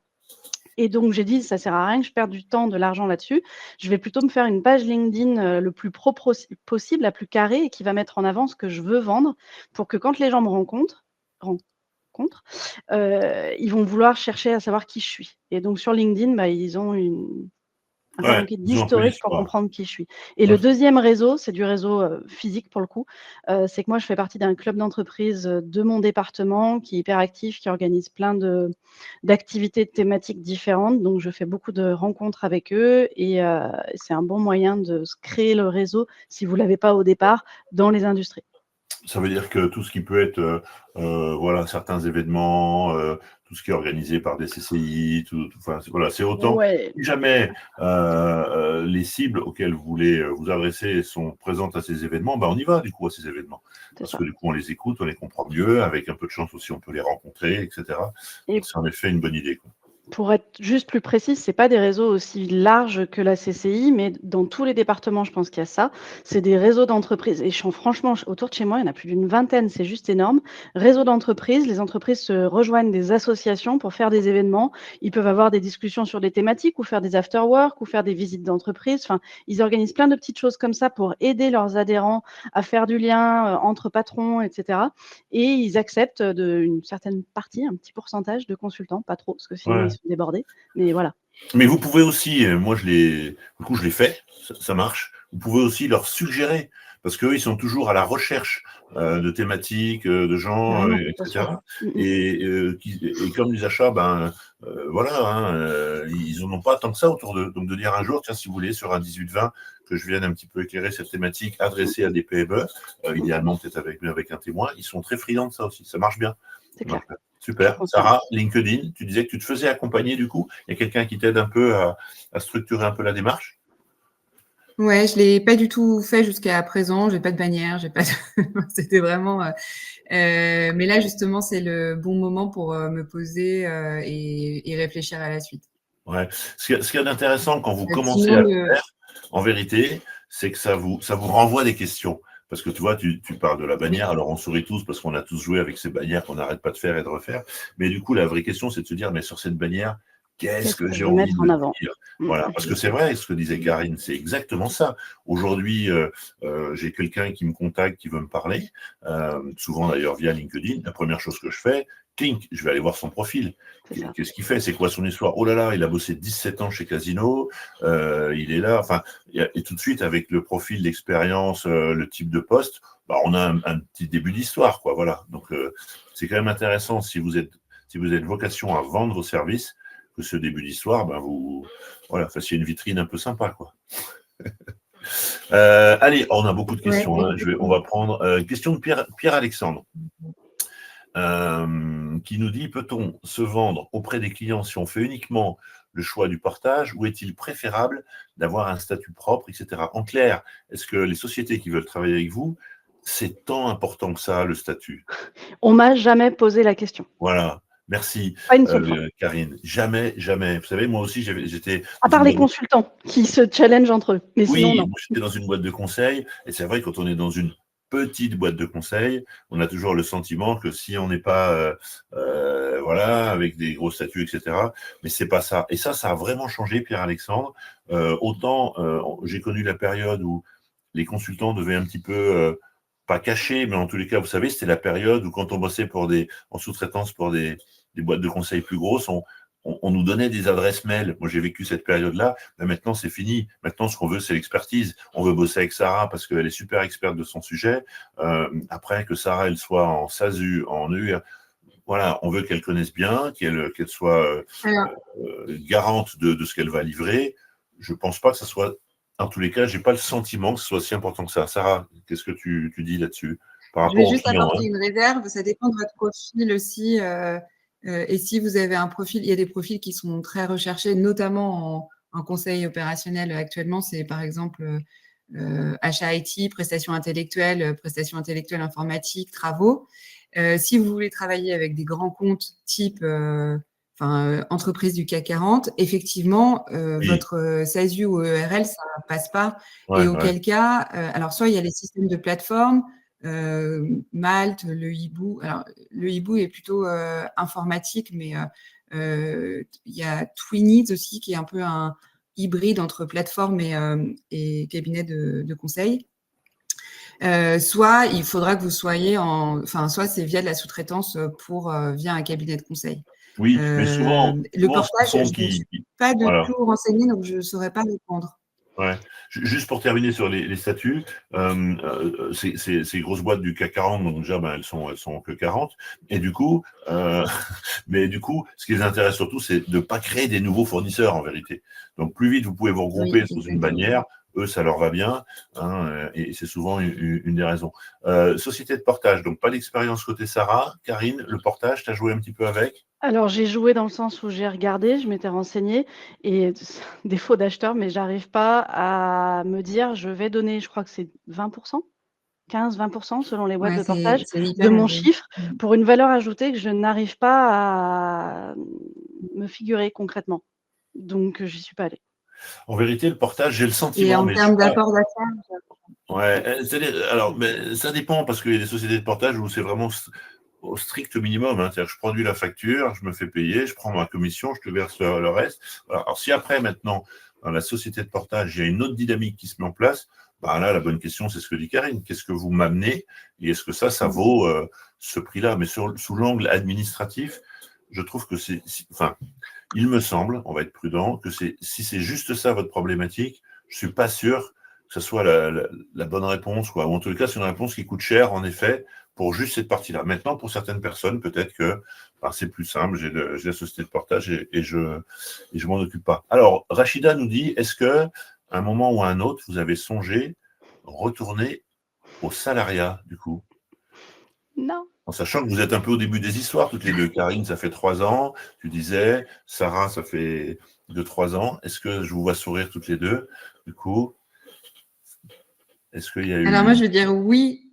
Et donc j'ai dit: «Ça sert à rien que je perde du temps, de l'argent là-dessus. Je vais plutôt me faire une page LinkedIn, le plus pro possible, la plus carrée et qui va mettre en avant ce que je veux vendre pour que quand les gens me rencontrent, ils vont vouloir chercher à savoir qui je suis». Et donc sur LinkedIn, ils ont un Ouais, paquet ils ont un peu d'historique pour l'histoire. comprendre qui je suis. Et Ouais. le deuxième réseau, c'est du réseau, physique pour le coup. C'est que moi, je fais partie d'un club d'entreprise, de mon département qui est hyper actif, qui organise plein d'activités thématiques différentes. Donc je fais beaucoup de rencontres avec eux et c'est un bon moyen de se créer le réseau, si vous l'avez pas au départ, dans les industries. Ça veut dire que tout ce qui peut être, certains événements, tout ce qui est organisé par des CCI, c'est autant. Ouais, Si jamais les cibles auxquelles vous voulez vous adresser sont présentes à ces événements, on y va du coup à ces événements. c'est Parce ça. que du coup, on les écoute, on les comprend mieux, avec un peu de chance aussi, on peut les rencontrer, etc. Et Donc, c'est en effet une bonne idée, quoi. pour être juste plus précise, c'est pas des réseaux aussi larges que la CCI, mais dans tous les départements, je pense qu'il y a ça. C'est des réseaux d'entreprises et franchement, autour de chez moi, il y en a plus d'une vingtaine, c'est juste énorme. Réseaux d'entreprises, les entreprises se rejoignent des associations pour faire des événements. Ils peuvent avoir des discussions sur des thématiques ou faire des after-work ou faire des visites d'entreprise. Enfin, ils organisent plein de petites choses comme ça pour aider leurs adhérents à faire du lien, entre patrons et cetera, et ils acceptent, une certaine partie, un petit pourcentage de consultants, pas trop, parce que sinon ils Ouais. sont débordés, mais voilà. Mais vous pouvez aussi, moi je l'ai fait, ça marche. Vous pouvez aussi leur suggérer, parce qu'eux, ils sont toujours à la recherche de thématiques, de gens, Carrément, bien sûr. etc. Mmh mh. Et comme les achats, ils n'en ont pas tant que ça autour d'eux. Donc de dire un jour, tiens, si vous voulez, sur un 18-20, que je vienne un petit peu éclairer cette thématique adressée à des PME, idéalement peut-être avec un témoin, ils sont très friands de ça aussi. Ça marche bien. C'est Ça marche clair, bien. je Super. confirme. Sarah, LinkedIn, tu disais que tu te faisais accompagner du coup. Il y a quelqu'un qui t'aide un peu à structurer un peu la démarche? Ouais, je l'ai pas du tout fait jusqu'à présent. J'ai pas de bannière, j'ai pas de c'était vraiment, mais là, justement, c'est le bon moment pour, me poser, et réfléchir à la suite. Ouais. Ce qu'il y a d'intéressant quand vous commencez Sinon à le le faire, en vérité, c'est que ça vous renvoie des questions. Parce que tu vois, tu parles de la oui, bannière, alors on sourit tous parce qu'on a tous joué avec ces bannières qu'on n'arrête pas de faire et de refaire. Mais du coup, la vraie question, c'est de se dire, mais sur cette bannière, qu'est-ce que que j'ai je veux envie mettre de en avant? dire? Voilà, parce que c'est vrai ce que disait Karine, c'est exactement ça. Aujourd'hui, j'ai quelqu'un qui me contacte, qui veut me parler, souvent d'ailleurs via LinkedIn. La première chose que je fais, clic, je vais aller voir son profil. C'est ça. Qu'est-ce qu'il fait? C'est quoi son histoire? Oh là là, il a bossé 17 ans chez Casino, il est là. Enfin, et tout de suite, avec le profil, l'expérience, le type de poste, bah, on a un petit début d'histoire, quoi. Voilà. Donc, c'est quand même intéressant si vous êtes vocation à vendre vos services, que ce début d'histoire, ben vous fassiez une vitrine un peu sympa, quoi. Allez, on a beaucoup de questions. Ouais, Hein. On va prendre une question de Pierre-Alexandre. Qui nous dit, peut-on se vendre auprès des clients si on fait uniquement le choix du portage, ou est-il préférable d'avoir un statut propre, etc. En clair, est-ce que les sociétés qui veulent travailler avec vous, c'est tant important que ça, le statut? On m'a jamais posé la question. Voilà. Merci, Pas une seule fois. Karine. Jamais, jamais. Vous savez, moi aussi, j'étais À dans part une les boîte de... consultants qui se challengent entre eux. Mais sinon, Oui, non. moi, j'étais dans une boîte de conseil, et c'est vrai, quand on est dans une petite boîte de conseil, on a toujours le sentiment que si on n'est pas, voilà, avec des gros statuts, etc., mais c'est pas ça. Et ça a vraiment changé, Pierre-Alexandre. Autant, j'ai connu la période où les consultants devaient un petit peu, pas cacher, mais en tous les cas, vous savez, c'était la période où quand on bossait en sous-traitance pour des boîtes de conseil plus grosses, on nous donnait des adresses mail. Moi, j'ai vécu cette période-là, mais maintenant, c'est fini. Maintenant, ce qu'on veut, c'est l'expertise. On veut bosser avec Sarah parce qu'elle est super experte de son sujet. Après, que Sarah, elle soit en SASU, en EUR, voilà, on veut qu'elle connaisse bien, qu'elle soit garante de ce qu'elle va livrer. Je pense pas que ça soit, en tous les cas, j'ai pas le sentiment que ce soit si important que ça. Sarah, qu'est-ce que tu dis là-dessus par Je vais rapport aux juste clients, apporter une réserve, ça dépend de votre profil aussi. Et si vous avez un profil, il y a des profils qui sont très recherchés, notamment en conseil opérationnel actuellement, c'est par exemple achat IT, prestations intellectuelles informatiques, travaux. Si vous voulez travailler avec des grands comptes type entreprise du CAC 40, effectivement, Oui. votre SASU ou ERL, ça ne passe pas. Ouais, et auquel cas, alors soit il y a les systèmes de plateforme, Malte, le hibou. Alors, le hibou est plutôt informatique, mais il y a Twinit aussi, qui est un peu un hybride entre plateforme et cabinet de conseil. Soit il faudra que vous soyez soit c'est via de la sous-traitance via un cabinet de conseil. Oui, mais souvent, Le ce portage, sont je ne suis qui pas du voilà. tout renseignée, donc je ne saurais pas répondre. Ouais. Juste pour terminer sur les statuts, ces grosses boîtes du CAC 40, donc déjà, elles sont que 40. Et du coup, mais du coup, ce qui les intéresse surtout, c'est de ne pas créer des nouveaux fournisseurs, en vérité. Donc, plus vite vous pouvez vous regrouper sous une bannière, eux, ça leur va bien, hein, et c'est souvent une des raisons. Société de portage, donc pas d'expérience côté Sarah. Karine, le portage, tu as joué un petit peu avec? Alors, j'ai joué dans le sens où j'ai regardé, je m'étais renseignée et défaut d'acheteur, mais j'arrive pas à me dire, je vais donner, je crois que c'est 20 15-20 selon les boîtes Ouais, de portage c'est hyper de mon élevé. chiffre pour une valeur ajoutée que je n'arrive pas à me figurer concrètement. Donc, j'y suis pas allée. En vérité, le portage, j'ai le Et sentiment, en mais je suis termes pas. d'apport d'affaires, Ouais, alors, mais ça dépend parce qu'il y a des sociétés de portage où c'est vraiment au strict minimum. Hein. C'est-à-dire que je produis la facture, je me fais payer, je prends ma commission, je te verse le reste. Voilà. Alors, si après, maintenant, dans la société de portage, il y a une autre dynamique qui se met en place, bah là, la bonne question, c'est ce que dit Karine. Qu'est-ce que vous m'amenez et est-ce que ça vaut ce prix-là? Mais sous l'angle administratif, je trouve que enfin, il me semble, on va être prudent, que si c'est juste ça votre problématique, je suis pas sûr que ce soit la bonne réponse, quoi. Ou en tout cas, c'est une réponse qui coûte cher, en effet, pour juste cette partie-là. Maintenant, pour certaines personnes, peut-être que c'est plus simple, j'ai la société de portage et je m'en occupe pas. Alors, Rachida nous dit, est-ce que à un moment ou à un autre, vous avez songé retourner au salariat, du coup? Non. En sachant que vous êtes un peu au début des histoires, toutes les deux. Karine, ça fait 3 ans, tu disais. Sarah, ça fait 2-3 ans. Est-ce que je vous vois sourire toutes les deux? Du coup, est-ce qu'il y a Alors moi, eu... je vais dire oui,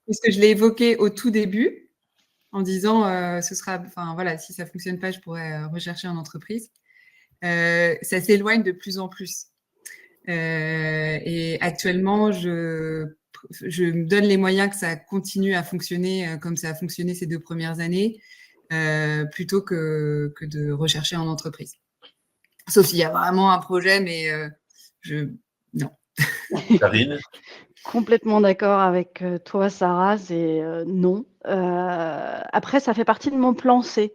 puisque je l'ai évoqué au tout début, en disant si ça ne fonctionne pas, je pourrais rechercher en entreprise. Ça s'éloigne de plus en plus. Et actuellement, je me donne les moyens que ça continue à fonctionner comme ça a fonctionné ces 2 premières années, plutôt que de rechercher en entreprise. Sauf s'il y a vraiment un projet, mais non. Karine? Complètement d'accord avec toi, Sarah, c'est non. Après, ça fait partie de mon plan C.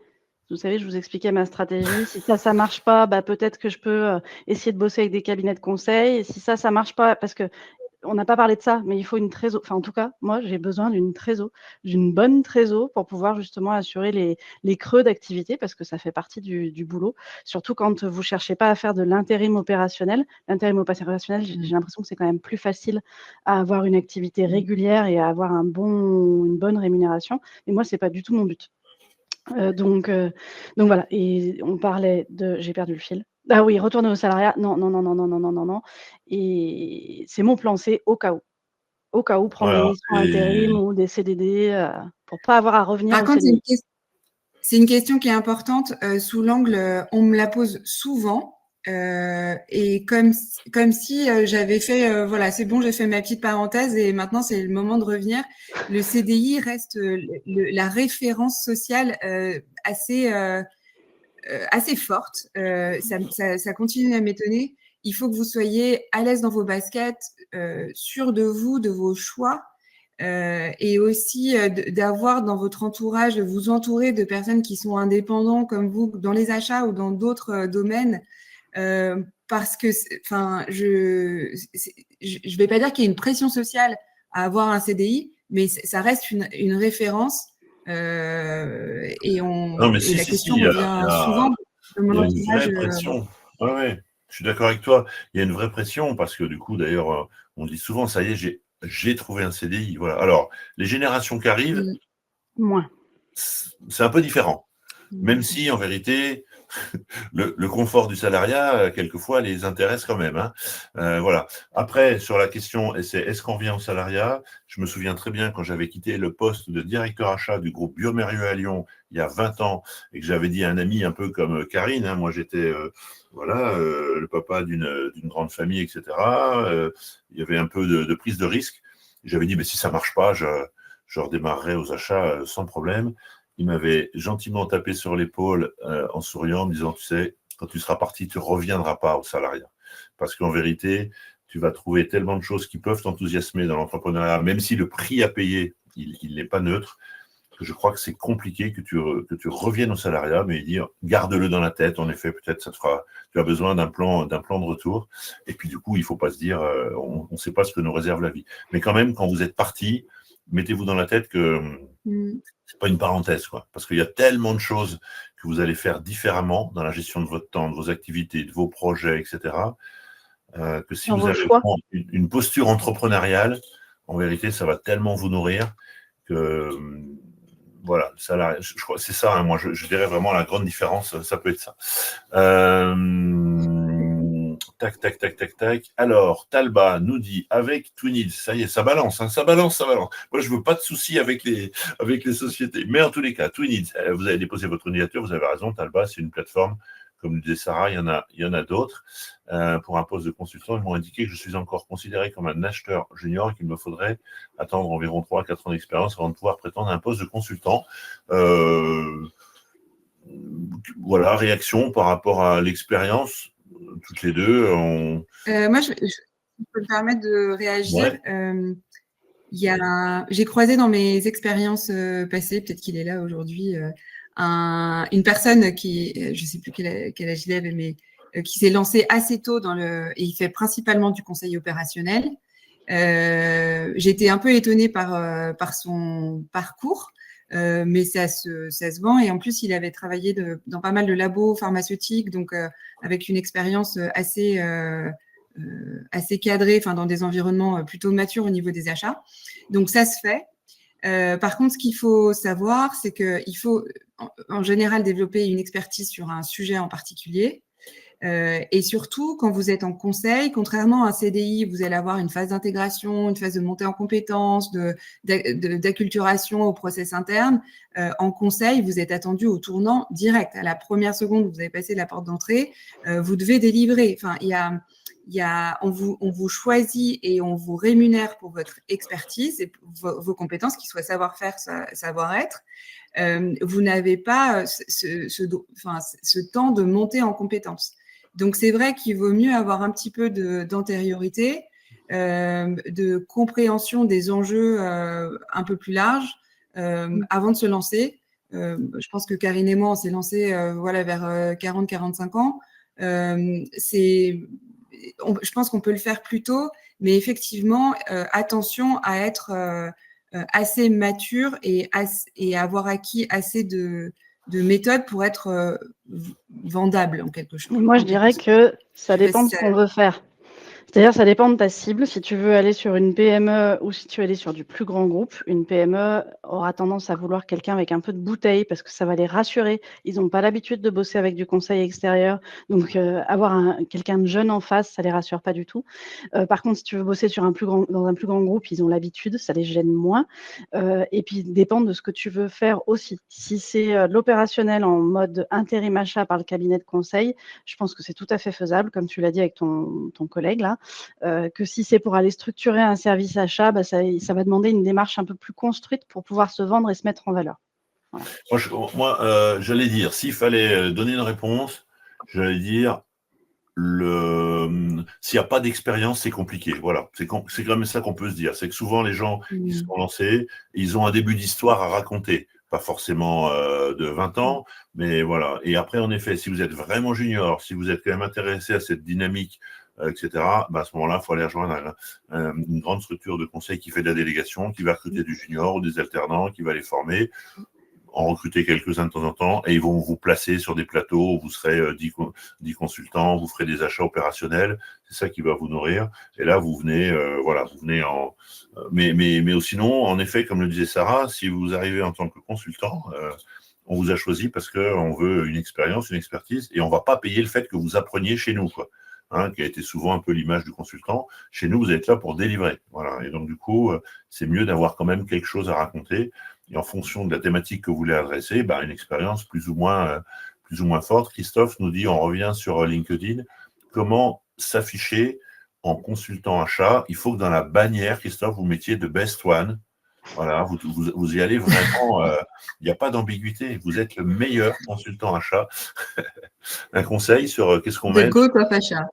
Vous savez, je vous expliquais ma stratégie. Si ça marche pas, bah, peut-être que je peux essayer de bosser avec des cabinets de conseil. Et si ça marche pas, parce que on n'a pas parlé de ça, mais il faut une trésor. Enfin, en tout cas, moi, j'ai besoin d'une trésor, d'une bonne trésor pour pouvoir justement assurer les creux d'activité, parce que ça fait partie du boulot. Surtout quand vous cherchez pas à faire de l'intérim opérationnel. L'intérim opérationnel, j'ai l'impression que c'est quand même plus facile à avoir une activité régulière et à avoir une bonne rémunération. Et moi, c'est pas du tout mon but. Donc voilà. Et on parlait de, j'ai perdu le fil. Ah oui, retourner au salariat. Non, non, non, non, non, non, non, non, non. Et c'est mon plan C au cas où. Au cas où, prendre des Voilà. missions intérim ou des CDD pour pas avoir à revenir Par au contre, CDI. c'est une question qui est importante sous l'angle, on me la pose souvent. Et comme si j'avais fait, voilà, c'est bon, j'ai fait ma petite parenthèse et maintenant c'est le moment de revenir. Le CDI reste la référence sociale assez forte. Ça continue à m'étonner. Il faut que vous soyez à l'aise dans vos baskets, sûr de vous, de vos choix. Et aussi d'avoir dans votre entourage, de vous entourer de personnes qui sont indépendants comme vous dans les achats ou dans d'autres domaines. Parce que, enfin, je vais pas dire qu'il y a une pression sociale à avoir un CDI, mais ça reste une référence. Et Non, mais la si, question il y a, revient souvent dans il mon y a une entourage. vraie pression. Ouais, ouais, je suis d'accord avec toi. Il y a une vraie pression parce que du coup, d'ailleurs, on dit souvent, ça y est, j'ai trouvé un CDI. Voilà. Alors, les générations qui arrivent, Moins. c'est un peu différent. Même si, en vérité, le confort du salariat, quelquefois, les intéresse quand même. Hein. Voilà. Après, sur la question, est-ce qu'on vient au salariat? Je me souviens très bien quand j'avais quitté le poste de directeur achat du groupe Biomérieux à Lyon il y a 20 ans et que j'avais dit à un ami un peu comme Karine, hein, moi j'étais le papa d'une grande famille, etc. Il y avait un peu de prise de risque. J'avais dit, mais si ça marche pas, je redémarrerai aux achats sans problème. Il m'avait gentiment tapé sur l'épaule en souriant, en me disant, tu sais, quand tu seras parti, tu ne reviendras pas au salariat. Parce qu'en vérité, tu vas trouver tellement de choses qui peuvent t'enthousiasmer dans l'entrepreneuriat, même si le prix à payer, il n'est pas neutre, que je crois que c'est compliqué que tu reviennes au salariat, mais dire, garde-le dans la tête, en effet, peut-être ça te fera, tu as besoin d'un plan de retour. Et puis du coup, il ne faut pas se dire, on ne sait pas ce que nous réserve la vie. Mais quand même, quand vous êtes parti, mettez-vous dans la tête que c'est pas une parenthèse, quoi. Parce qu'il y a tellement de choses que vous allez faire différemment dans la gestion de votre temps, de vos activités, de vos projets, etc. Que si Dans vous vos avez choix. une posture entrepreneuriale, en vérité, ça va tellement vous nourrir que voilà, ça, je crois, c'est ça. Hein, moi, je dirais vraiment la grande différence, ça peut être ça. Tac, tac, tac, tac, tac. Alors, Talba nous dit, avec Twinids, ça y est, ça balance, hein, ça balance, ça balance. Moi, je veux pas de soucis avec les sociétés. Mais en tous les cas, Twinids, vous avez déposé votre candidature, vous avez raison, Talba, c'est une plateforme, comme disait Sarah, il y en a d'autres. Pour un poste de consultant, ils m'ont indiqué que je suis encore considéré comme un acheteur junior et qu'il me faudrait attendre environ 3 à 4 ans d'expérience avant de pouvoir prétendre à un poste de consultant. Voilà, réaction par rapport à l'expérience. Toutes les deux, Moi, je peux me permettre de réagir. Ouais. J'ai croisé dans mes expériences passées, peut-être qu'il est là aujourd'hui, une personne qui, je ne sais plus quel âge il avait, mais qui s'est lancée assez tôt et il fait principalement du conseil opérationnel. J'étais un peu étonnée par son parcours. Mais ça se vend. Et en plus, il avait travaillé dans pas mal de labos pharmaceutiques, donc avec une expérience assez cadrée, enfin dans des environnements plutôt matures au niveau des achats. Donc ça se fait. Par contre, ce qu'il faut savoir, c'est qu'il faut en général développer une expertise sur un sujet en particulier. Et surtout, quand vous êtes en conseil, contrairement à un CDI, vous allez avoir une phase d'intégration, une phase de montée en compétences, d'acculturation au process interne. En conseil, vous êtes attendu au tournant direct. À la première seconde où vous avez passé la porte d'entrée, vous devez délivrer. Enfin, on vous choisit et on vous rémunère pour votre expertise et vos compétences, qu'ils soient savoir-faire, savoir-être. Vous n'avez pas ce temps de monter en compétences. Donc, c'est vrai qu'il vaut mieux avoir un petit peu d'antériorité, de compréhension des enjeux un peu plus larges avant de se lancer. Je pense que Karine et moi, on s'est lancé vers 40-45 ans. Je pense qu'on peut le faire plus tôt, mais effectivement, attention à être assez mature et avoir acquis assez de méthodes pour être vendable en quelque chose. Moi, je dirais que ça dépend de ce qu'on veut faire. C'est-à-dire, ça dépend de ta cible. Si tu veux aller sur une PME ou si tu veux aller sur du plus grand groupe, une PME aura tendance à vouloir quelqu'un avec un peu de bouteille parce que ça va les rassurer. Ils n'ont pas l'habitude de bosser avec du conseil extérieur. Donc, avoir quelqu'un de jeune en face, ça les rassure pas du tout. Par contre, si tu veux bosser dans un plus grand groupe, ils ont l'habitude, ça les gêne moins. Et puis, dépend de ce que tu veux faire aussi. Si c'est de l'opérationnel en mode intérim achat par le cabinet de conseil, je pense que c'est tout à fait faisable, comme tu l'as dit avec ton collègue là. Que si c'est pour aller structurer un service achat, ça va demander une démarche un peu plus construite pour pouvoir se vendre et se mettre en valeur. Voilà. Moi, j'allais dire, s'il fallait donner une réponse, j'allais dire, s'il n'y a pas d'expérience, c'est compliqué. Voilà, c'est quand même ça qu'on peut se dire. C'est que souvent, les gens qui se sont lancés, ils ont un début d'histoire à raconter. Pas forcément de 20 ans, mais voilà. Et après, en effet, si vous êtes vraiment junior, si vous êtes quand même intéressé à cette dynamique, etc., à ce moment-là, il faut aller rejoindre une grande structure de conseil qui fait de la délégation, qui va recruter du junior ou des alternants, qui va les former, en recruter quelques-uns de temps en temps, et ils vont vous placer sur des plateaux où vous serez 10 consultants, vous ferez des achats opérationnels, c'est ça qui va vous nourrir. Et là, vous venez en... Mais sinon, en effet, comme le disait Sarah, si vous arrivez en tant que consultant, on vous a choisi parce qu'on veut une expérience, une expertise, et on ne va pas payer le fait que vous appreniez chez nous, quoi. Qui a été souvent un peu l'image du consultant. Chez nous, vous êtes là pour délivrer. Voilà. Et donc, du coup, c'est mieux d'avoir quand même quelque chose à raconter. Et en fonction de la thématique que vous voulez adresser, une expérience plus ou moins forte. Christophe nous dit, on revient sur LinkedIn, comment s'afficher en consultant achat. Il faut que dans la bannière, Christophe, vous mettiez de Best One. Voilà, vous y allez vraiment, il n'y a pas d'ambiguïté. Vous êtes le meilleur consultant achat. Un conseil sur qu'est-ce qu'on met. Go Top Achat.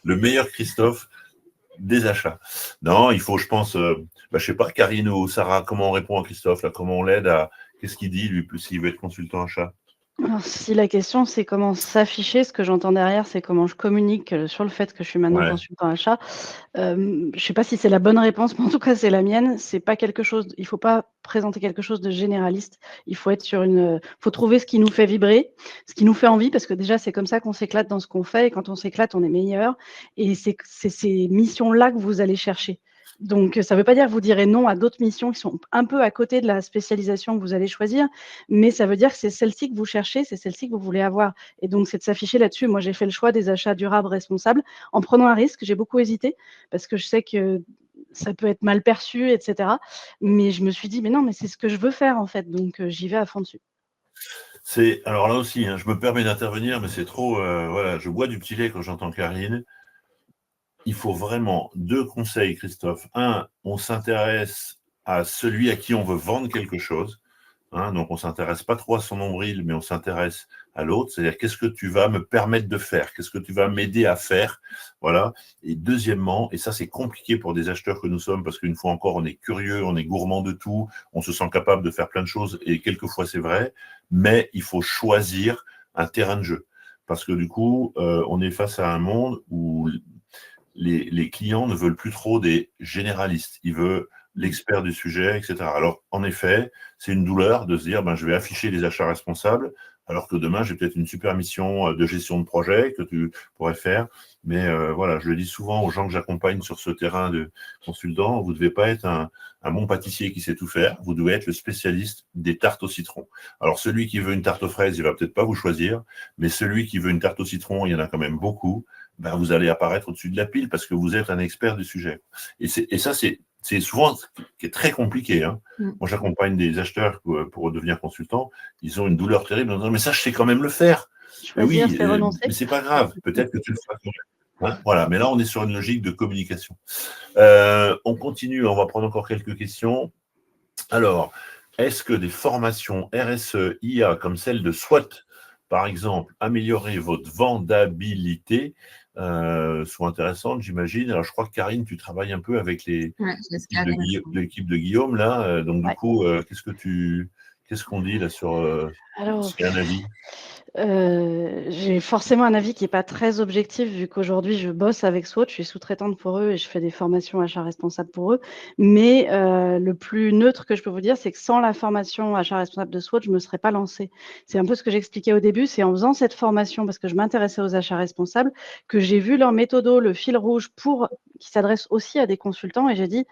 Le meilleur Christophe des achats. Non, il faut, je pense, je sais pas, Karine ou Sarah, comment on répond à Christophe, là, comment on l'aide à, qu'est-ce qu'il dit, lui, s'il veut être consultant achat? Alors, si la question, c'est comment s'afficher, ce que j'entends derrière, c'est comment je communique sur le fait que je suis maintenant consultant achat. Je ne sais pas si c'est la bonne réponse, mais en tout cas, c'est la mienne. C'est pas quelque chose, il ne faut pas présenter quelque chose de généraliste. Il faut être faut trouver ce qui nous fait vibrer, ce qui nous fait envie, parce que déjà, c'est comme ça qu'on s'éclate dans ce qu'on fait. Et quand on s'éclate, on est meilleur. Et c'est ces missions-là que vous allez chercher. Donc, ça ne veut pas dire que vous direz non à d'autres missions qui sont un peu à côté de la spécialisation que vous allez choisir, mais ça veut dire que c'est celle-ci que vous cherchez, c'est celle-ci que vous voulez avoir. Et donc, c'est de s'afficher là-dessus. Moi, j'ai fait le choix des achats durables, responsables, en prenant un risque. J'ai beaucoup hésité parce que je sais que ça peut être mal perçu, etc. Mais je me suis dit, mais non, mais c'est ce que je veux faire, en fait. Donc, j'y vais à fond dessus. Alors là aussi, je me permets d'intervenir, mais c'est trop... je bois du petit lait quand j'entends Karine. Il faut vraiment 2 conseils, Christophe. Un, on s'intéresse à celui à qui on veut vendre quelque chose. Donc, on ne s'intéresse pas trop à son nombril, mais on s'intéresse à l'autre. C'est-à-dire, qu'est-ce que tu vas me permettre de faire? Qu'est-ce que tu vas m'aider à faire? Voilà. Et deuxièmement, et ça, c'est compliqué pour des acheteurs que nous sommes, parce qu'une fois encore, on est curieux, on est gourmand de tout, on se sent capable de faire plein de choses, et quelquefois, c'est vrai, mais il faut choisir un terrain de jeu. Parce que du coup, on est face à un monde où les clients ne veulent plus trop des généralistes. Ils veulent l'expert du sujet, etc. Alors, en effet, c'est une douleur de se dire, je vais afficher les achats responsables, alors que demain, j'ai peut-être une super mission de gestion de projet que tu pourrais faire. Mais voilà, je le dis souvent aux gens que j'accompagne sur ce terrain de consultant, vous ne devez pas être un bon pâtissier qui sait tout faire, vous devez être le spécialiste des tartes au citron. Alors, celui qui veut une tarte aux fraises, il va peut-être pas vous choisir, mais celui qui veut une tarte au citron, il y en a quand même beaucoup, vous allez apparaître au-dessus de la pile parce que vous êtes un expert du sujet. Et ça, c'est souvent ce qui est très compliqué. Moi, j'accompagne des acheteurs pour devenir consultant. Ils ont une douleur terrible en disant, mais ça, je sais quand même le faire. Choisir, oui, c'est renoncer. Mais c'est pas grave. Peut-être que tu le feras quand même. Voilà. Mais là, on est sur une logique de communication. On continue. On va prendre encore quelques questions. Alors, est-ce que des formations RSE, IA, comme celle de SWOT, par exemple, améliorer votre vendabilité sont intéressantes, j'imagine. Alors, je crois que Karine, tu travailles un peu avec l'équipe de Guillaume, là. Donc, du coup, qu'est-ce qu'on dit là sur Alors, c'est un avis? j'ai forcément un avis qui n'est pas très objectif vu qu'aujourd'hui je bosse avec Swatch, je suis sous-traitante pour eux et je fais des formations achats responsables pour eux. Mais le plus neutre que je peux vous dire, c'est que sans la formation achat responsable de Swatch, je ne me serais pas lancée. C'est un peu ce que j'expliquais au début, c'est en faisant cette formation, parce que je m'intéressais aux achats responsables, que j'ai vu leur méthodo, le fil rouge qui s'adresse aussi à des consultants et j'ai dit,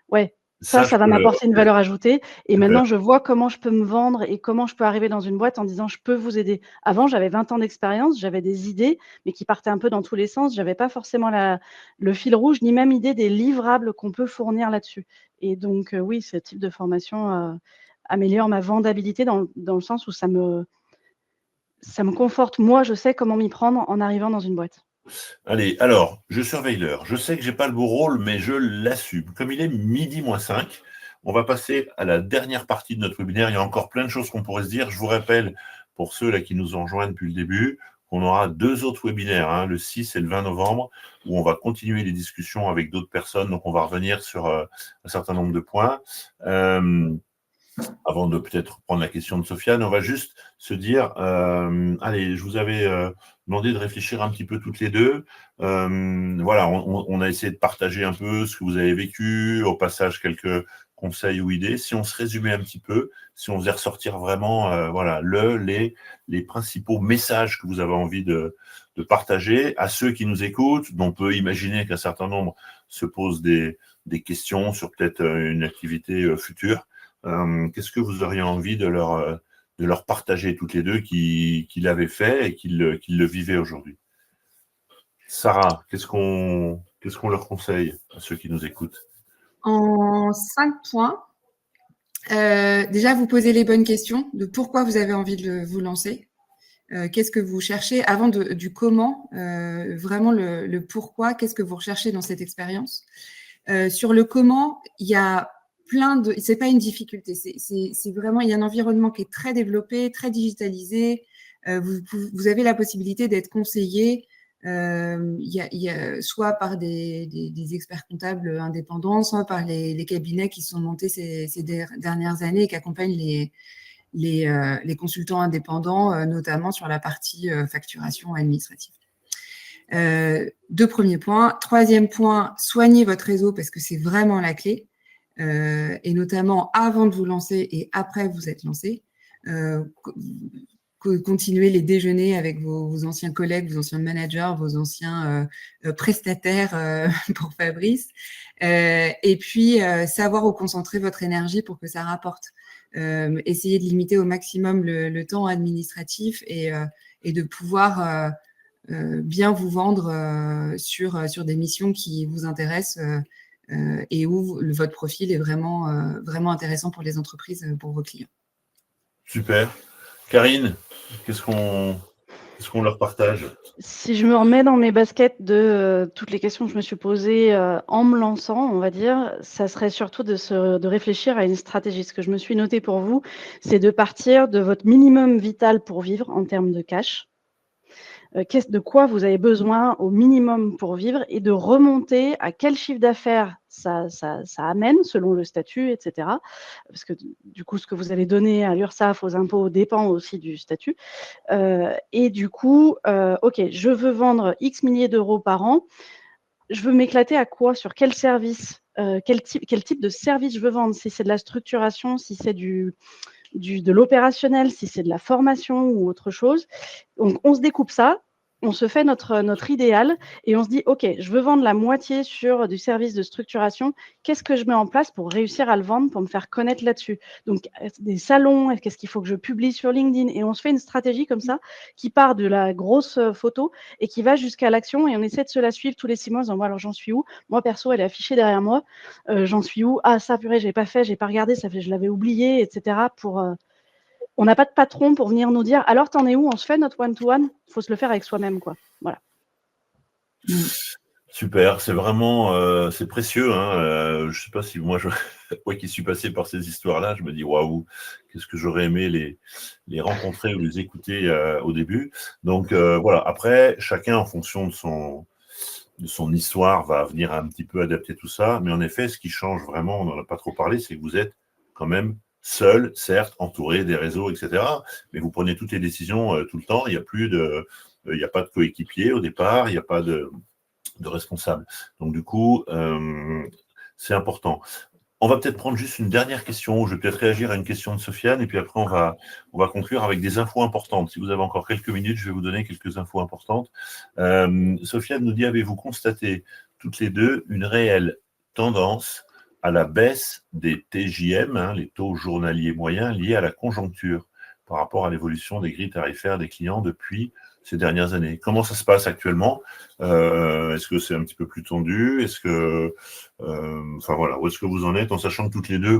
ouais, ça va m'apporter une valeur ajoutée. Et maintenant, je vois comment je peux me vendre et comment je peux arriver dans une boîte en disant je peux vous aider. Avant, j'avais 20 ans d'expérience, j'avais des idées, mais qui partaient un peu dans tous les sens. Je n'avais pas forcément le fil rouge, ni même idée des livrables qu'on peut fournir là-dessus. Et donc, oui, ce type de formation améliore ma vendabilité dans le sens où ça me conforte. Moi, je sais comment m'y prendre en arrivant dans une boîte. Allez, alors, je surveille l'heure. Je sais que j'ai pas le beau rôle, mais je l'assume. Comme il est 12:05, on va passer à la dernière partie de notre webinaire. Il y a encore plein de choses qu'on pourrait se dire. Je vous rappelle, pour ceux là qui nous ont rejoints depuis le début, qu'on aura 2 autres webinaires, le 6 et le 20 novembre, où on va continuer les discussions avec d'autres personnes. Donc, on va revenir sur un certain nombre de points. Avant de peut-être prendre la question de Sofiane, on va juste se dire, allez, je vous avais demandé de réfléchir un petit peu toutes les deux. Voilà, on a essayé de partager un peu ce que vous avez vécu, au passage quelques conseils ou idées. Si on se résumait un petit peu, si on faisait ressortir vraiment voilà, les principaux messages que vous avez envie de partager à ceux qui nous écoutent, dont on peut imaginer qu'un certain nombre se posent des questions sur peut-être une activité future. Qu'est-ce que vous auriez envie de leur partager toutes les deux qui l'avaient fait et qui le vivaient aujourd'hui? Sarah, qu'est-ce qu'on leur conseille à ceux qui nous écoutent? En 5 points, déjà vous posez les bonnes questions de pourquoi vous avez envie de vous lancer. Qu'est-ce que vous cherchez avant du comment, vraiment le pourquoi, qu'est-ce que vous recherchez dans cette expérience. Sur le comment, il y a c'est pas une difficulté, c'est vraiment, il y a un environnement qui est très développé, très digitalisé. Vous avez la possibilité d'être conseillé, il y a soit par des experts comptables indépendants, soit par les cabinets qui sont montés ces dernières années et qui accompagnent les consultants indépendants, notamment sur la partie facturation administrative. 2 premiers points. 3e point, soignez votre réseau parce que c'est vraiment la clé. Et notamment avant de vous lancer et après vous êtes lancé. Continuez les déjeuners avec vos anciens collègues, vos anciens managers, vos anciens prestataires pour Fabrice. Et puis, savoir où concentrer votre énergie pour que ça rapporte. Essayez de limiter au maximum le temps administratif et de pouvoir bien vous vendre sur des missions qui vous intéressent et où votre profil est vraiment, vraiment intéressant pour les entreprises, pour vos clients. Super. Karine, qu'est-ce qu'on leur partage? Si je me remets dans mes baskets de toutes les questions que je me suis posées en me lançant, on va dire, ça serait surtout de réfléchir à une stratégie. Ce que je me suis noté pour vous, c'est de partir de votre minimum vital pour vivre en termes de cash. De quoi vous avez besoin au minimum pour vivre et de remonter à quel chiffre d'affaires ça amène selon le statut, etc. Parce que du coup, ce que vous allez donner à l'URSSAF, aux impôts, dépend aussi du statut. Et du coup, OK, je veux vendre X milliers d'euros par an. Je veux m'éclater à quoi? Sur quel service? Quel type de service je veux vendre? Si c'est de la structuration, si c'est de l'opérationnel, si c'est de la formation ou autre chose. Donc, on se découpe ça, on se fait notre idéal et on se dit, OK, je veux vendre la moitié sur du service de structuration. Qu'est-ce que je mets en place pour réussir à le vendre, pour me faire connaître là-dessus? Donc, des salons, qu'est-ce qu'il faut que je publie sur LinkedIn? Et on se fait une stratégie comme ça qui part de la grosse photo et qui va jusqu'à l'action et on essaie de se la suivre tous les 6 mois en disant, alors j'en suis où? Moi, perso, elle est affichée derrière moi. J'en suis où? Ah, ça, purée, j'ai pas fait, j'ai pas regardé, ça fait, je l'avais oublié, etc. On n'a pas de patron pour venir nous dire alors t'en es où? On se fait notre one-to-one. Il faut se le faire avec soi-même, quoi. Voilà. Super, c'est vraiment c'est précieux. Je ne sais pas si moi, moi qui suis passé par ces histoires-là, je me dis waouh, qu'est-ce que j'aurais aimé les rencontrer ou les écouter au début. Donc voilà, après, chacun en fonction de son histoire va venir un petit peu adapter tout ça. Mais en effet, ce qui change vraiment, on n'en a pas trop parlé, c'est que vous êtes quand même seul, certes, entouré des réseaux, etc. Mais vous prenez toutes les décisions tout le temps. Il n'y a plus il n'y a pas de coéquipier au départ, il n'y a pas de responsable. Donc du coup, c'est important. On va peut-être prendre juste une dernière question. Je vais peut-être réagir à une question de Sofiane et puis après on va conclure avec des infos importantes. Si vous avez encore quelques minutes, je vais vous donner quelques infos importantes. Sofiane nous dit, avez-vous constaté toutes les deux une réelle tendance à la baisse des TJM, les taux journaliers moyens, liés à la conjoncture par rapport à l'évolution des grilles tarifaires des clients depuis ces dernières années? Comment ça se passe actuellement? Est-ce que c'est un petit peu plus tendu? Est-ce que, enfin voilà, où est-ce que vous en êtes, en sachant que toutes les deux,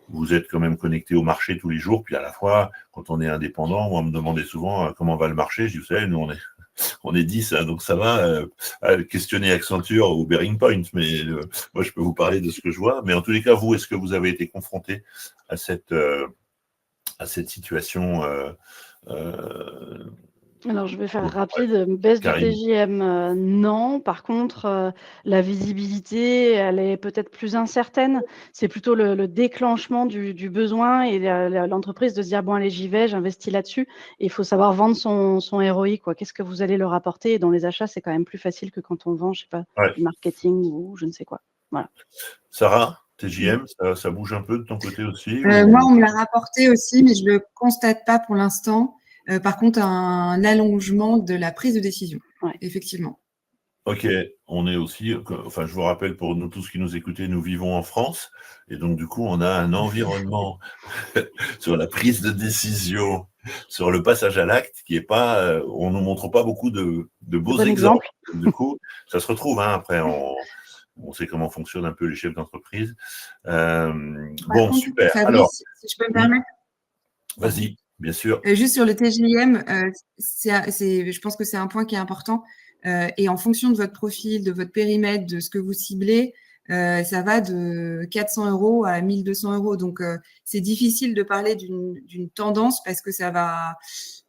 vous êtes quand même connectés au marché tous les jours, puis à la fois, quand on est indépendant, moi, on me demandait souvent comment va le marché. Je dis, vous savez, nous, on est 10, donc ça va. Questionner Accenture ou Bearing Point, mais moi, je peux vous parler de ce que je vois. Mais en tous les cas, vous, est-ce que vous avez été confronté à cette situation Alors, je vais faire rapide. Baisse du Karine? TJM, non. Par contre, la visibilité, elle est peut-être plus incertaine. C'est plutôt le déclenchement du besoin et l'entreprise de se dire: «Bon allez, j'y vais, j'investis là-dessus». Et il faut savoir vendre son ROI, quoi. Qu'est-ce que vous allez leur apporter? Et dans les achats, c'est quand même plus facile que quand on vend, je sais pas, Ouais. du marketing ou je ne sais quoi. Voilà. Sarah, TJM, ça bouge un peu de ton côté aussi? Moi, on me l'a rapporté aussi, mais je le constate pas pour l'instant. Par contre, un allongement de la prise de décision, Ouais. effectivement. Ok, on est aussi, enfin je vous rappelle pour nous tous qui nous écoutez, nous vivons en France et donc du coup on a un environnement sur la prise de décision, sur le passage à l'acte qui est pas, on nous montre pas beaucoup de beaux bon exemples. exemple. Donc, du coup, ça se retrouve, après on sait comment fonctionnent un peu les chefs d'entreprise. Par Bon, contre, super. Alors, Fabrice, si je peux me permettre, vas-y, bien sûr. juste sur le TJM, je pense que c'est un point qui est important. Et en fonction de votre profil, de votre périmètre, de ce que vous ciblez, ça va de 400 € à 1200 €. Donc, c'est difficile de parler d'une tendance parce que ça va.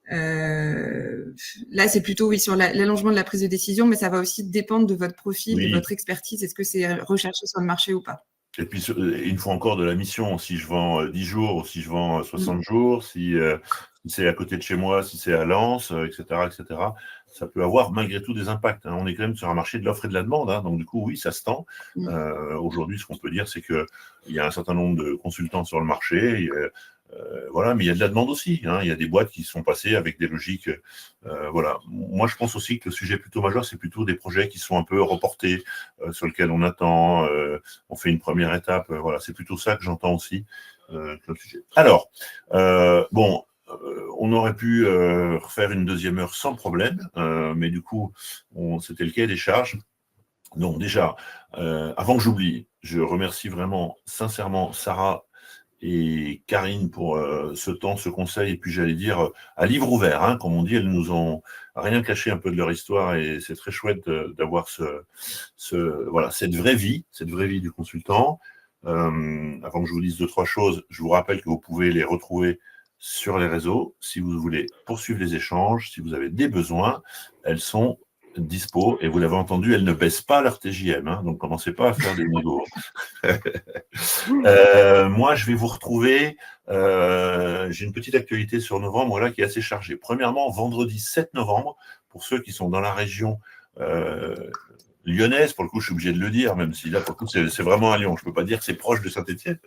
Là, c'est plutôt oui sur l'allongement de la prise de décision, mais ça va aussi dépendre de votre profil, de Oui. votre expertise. Est-ce que c'est recherché sur le marché ou pas? Et puis, une fois encore de la mission, si je vends 10 jours ou si je vends 60 jours, si c'est à côté de chez moi, si c'est à Lens, etc., ça peut avoir malgré tout des impacts. On est quand même sur un marché de l'offre et de la demande, donc du coup, oui, ça se tend. Aujourd'hui, ce qu'on peut dire, c'est qu'il y a un certain nombre de consultants sur le marché, voilà, mais il y a de la demande aussi. Il y a des boîtes qui sont passées avec des logiques. Voilà. Moi, je pense aussi que le sujet plutôt majeur, c'est plutôt des projets qui sont un peu reportés, sur lesquels on attend. On fait une première étape. Voilà, c'est plutôt ça que j'entends aussi comme sujet. Alors, bon, on aurait pu refaire une deuxième heure sans problème, mais du coup, c'était le cahier des charges. Donc déjà, avant que j'oublie, je remercie vraiment sincèrement Sarah et Karine pour ce temps, ce conseil, et puis j'allais dire à livre ouvert, comme on dit, elles nous ont rien caché un peu de leur histoire et c'est très chouette d'avoir voilà, cette vraie vie du consultant. Avant que je vous dise 2-3 choses, je vous rappelle que vous pouvez les retrouver sur les réseaux si vous voulez poursuivre les échanges, si vous avez des besoins, elles sont dispo, et vous l'avez entendu, elles ne baissent pas leur TJM, donc commencez pas à faire des négos. Moi, je vais vous retrouver. J'ai une petite actualité sur novembre là qui est assez chargée. Premièrement, vendredi 7 novembre, pour ceux qui sont dans la région lyonnaise, pour le coup, je suis obligé de le dire, même si là, pour le coup, c'est vraiment à Lyon. Je ne peux pas dire que c'est proche de Saint-Étienne.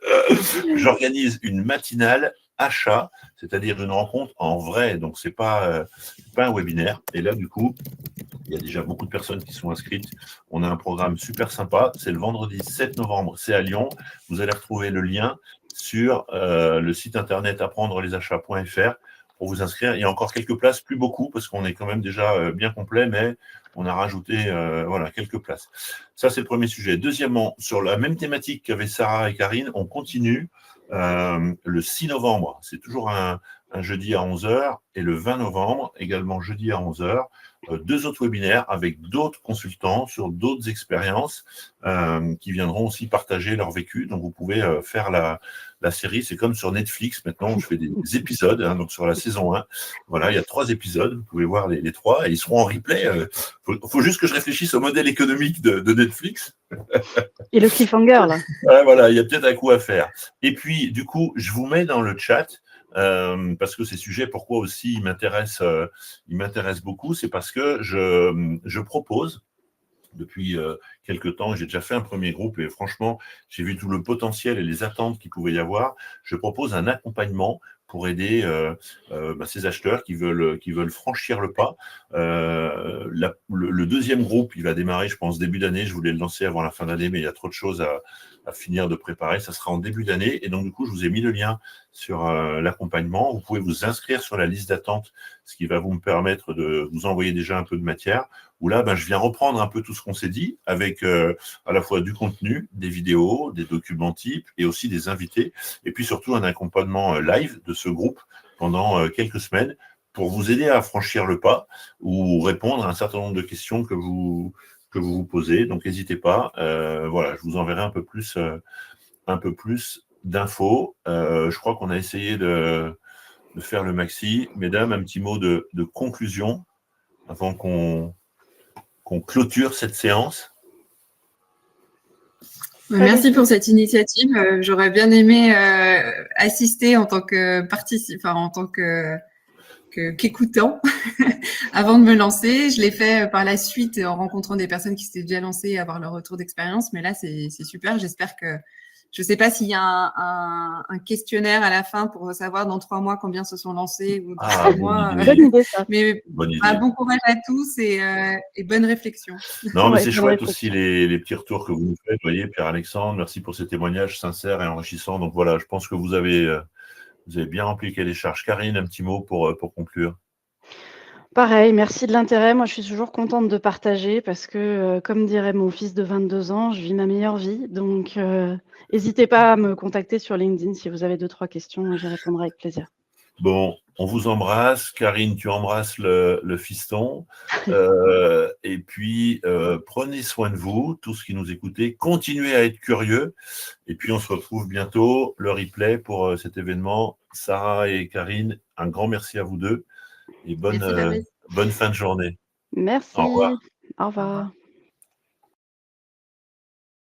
J'organise une matinale achat, c'est-à-dire une rencontre en vrai. Donc, c'est pas un webinaire. Et là, du coup, il y a déjà beaucoup de personnes qui sont inscrites. On a un programme super sympa. C'est le vendredi 7 novembre. C'est à Lyon. Vous allez retrouver le lien sur le site internet apprendrelesachats.fr pour vous inscrire. Il y a encore quelques places, plus beaucoup, parce qu'on est quand même déjà bien complet, mais on a rajouté voilà, quelques places. Ça, c'est le premier sujet. Deuxièmement, sur la même thématique qu'avait Sarah et Karine, on continue le 6 novembre. C'est toujours un un jeudi à 11 heures, et le 20 novembre, également jeudi à 11 heures, 2 autres webinaires avec d'autres consultants sur d'autres expériences qui viendront aussi partager leur vécu. Donc, vous pouvez faire la série. C'est comme sur Netflix. Maintenant, je fais des épisodes. Hein, donc, sur la saison 1, voilà, il y a 3 épisodes. Vous pouvez voir les 3 et ils seront en replay. Faut juste que je réfléchisse au modèle économique de Netflix. Et le cliffhanger, là. Ouais, voilà, il y a peut-être un coup à faire. Et puis, du coup, je vous mets dans le chat parce que ces sujets, pourquoi aussi ils m'intéressent beaucoup, c'est parce que je propose depuis quelques temps, j'ai déjà fait un premier groupe et franchement, j'ai vu tout le potentiel et les attentes qu'il pouvait y avoir. Je propose un accompagnement pour aider ces acheteurs qui veulent franchir le pas. Le deuxième groupe, il va démarrer, je pense, début d'année. Je voulais le lancer avant la fin d'année, mais il y a trop de choses à finir de préparer. Ça sera en début d'année. Et donc, du coup, je vous ai mis le lien sur l'accompagnement. Vous pouvez vous inscrire sur la liste d'attente, ce qui va vous permettre de vous envoyer déjà un peu de matière. Où là, je viens reprendre un peu tout ce qu'on s'est dit avec à la fois du contenu, des vidéos, des documents types et aussi des invités. Et puis surtout un accompagnement live de ce groupe pendant quelques semaines pour vous aider à franchir le pas ou répondre à un certain nombre de questions que vous vous posez. Donc, n'hésitez pas. Voilà, je vous enverrai un peu plus d'infos. Je crois qu'on a essayé de faire le maxi. Mesdames, un petit mot de conclusion avant qu'on clôture cette séance. Merci pour cette initiative. J'aurais bien aimé assister en tant que participant, en tant qu'écoutant avant de me lancer. Je l'ai fait par la suite en rencontrant des personnes qui s'étaient déjà lancées, avoir leur retour d'expérience. Mais là, c'est super. J'espère que je ne sais pas s'il y a un questionnaire à la fin pour savoir dans 3 mois combien se sont lancés ou dans 3 mois. Bonne idée, ça. Mais bon courage à tous et bonne réflexion. Non, mais c'est chouette aussi les petits retours que vous nous faites. Vous voyez, Pierre-Alexandre, merci pour ces témoignages sincères et enrichissants. Donc voilà, je pense que vous avez bien rempli le cahier des charges. Karine, un petit mot pour conclure. Pareil, merci de l'intérêt. Moi, je suis toujours contente de partager parce que, comme dirait mon fils de 22 ans, je vis ma meilleure vie. Donc, n'hésitez pas à me contacter sur LinkedIn si vous avez 2-3 questions. J'y répondrai avec plaisir. Bon, on vous embrasse. Karine, tu embrasses le fiston. Et puis, prenez soin de vous, tous qui nous écoutez. Continuez à être curieux. Et puis, on se retrouve bientôt. Le replay pour cet événement. Sarah et Karine, un grand merci à vous deux. Et bonne fin de journée. Merci. Au revoir. Au revoir.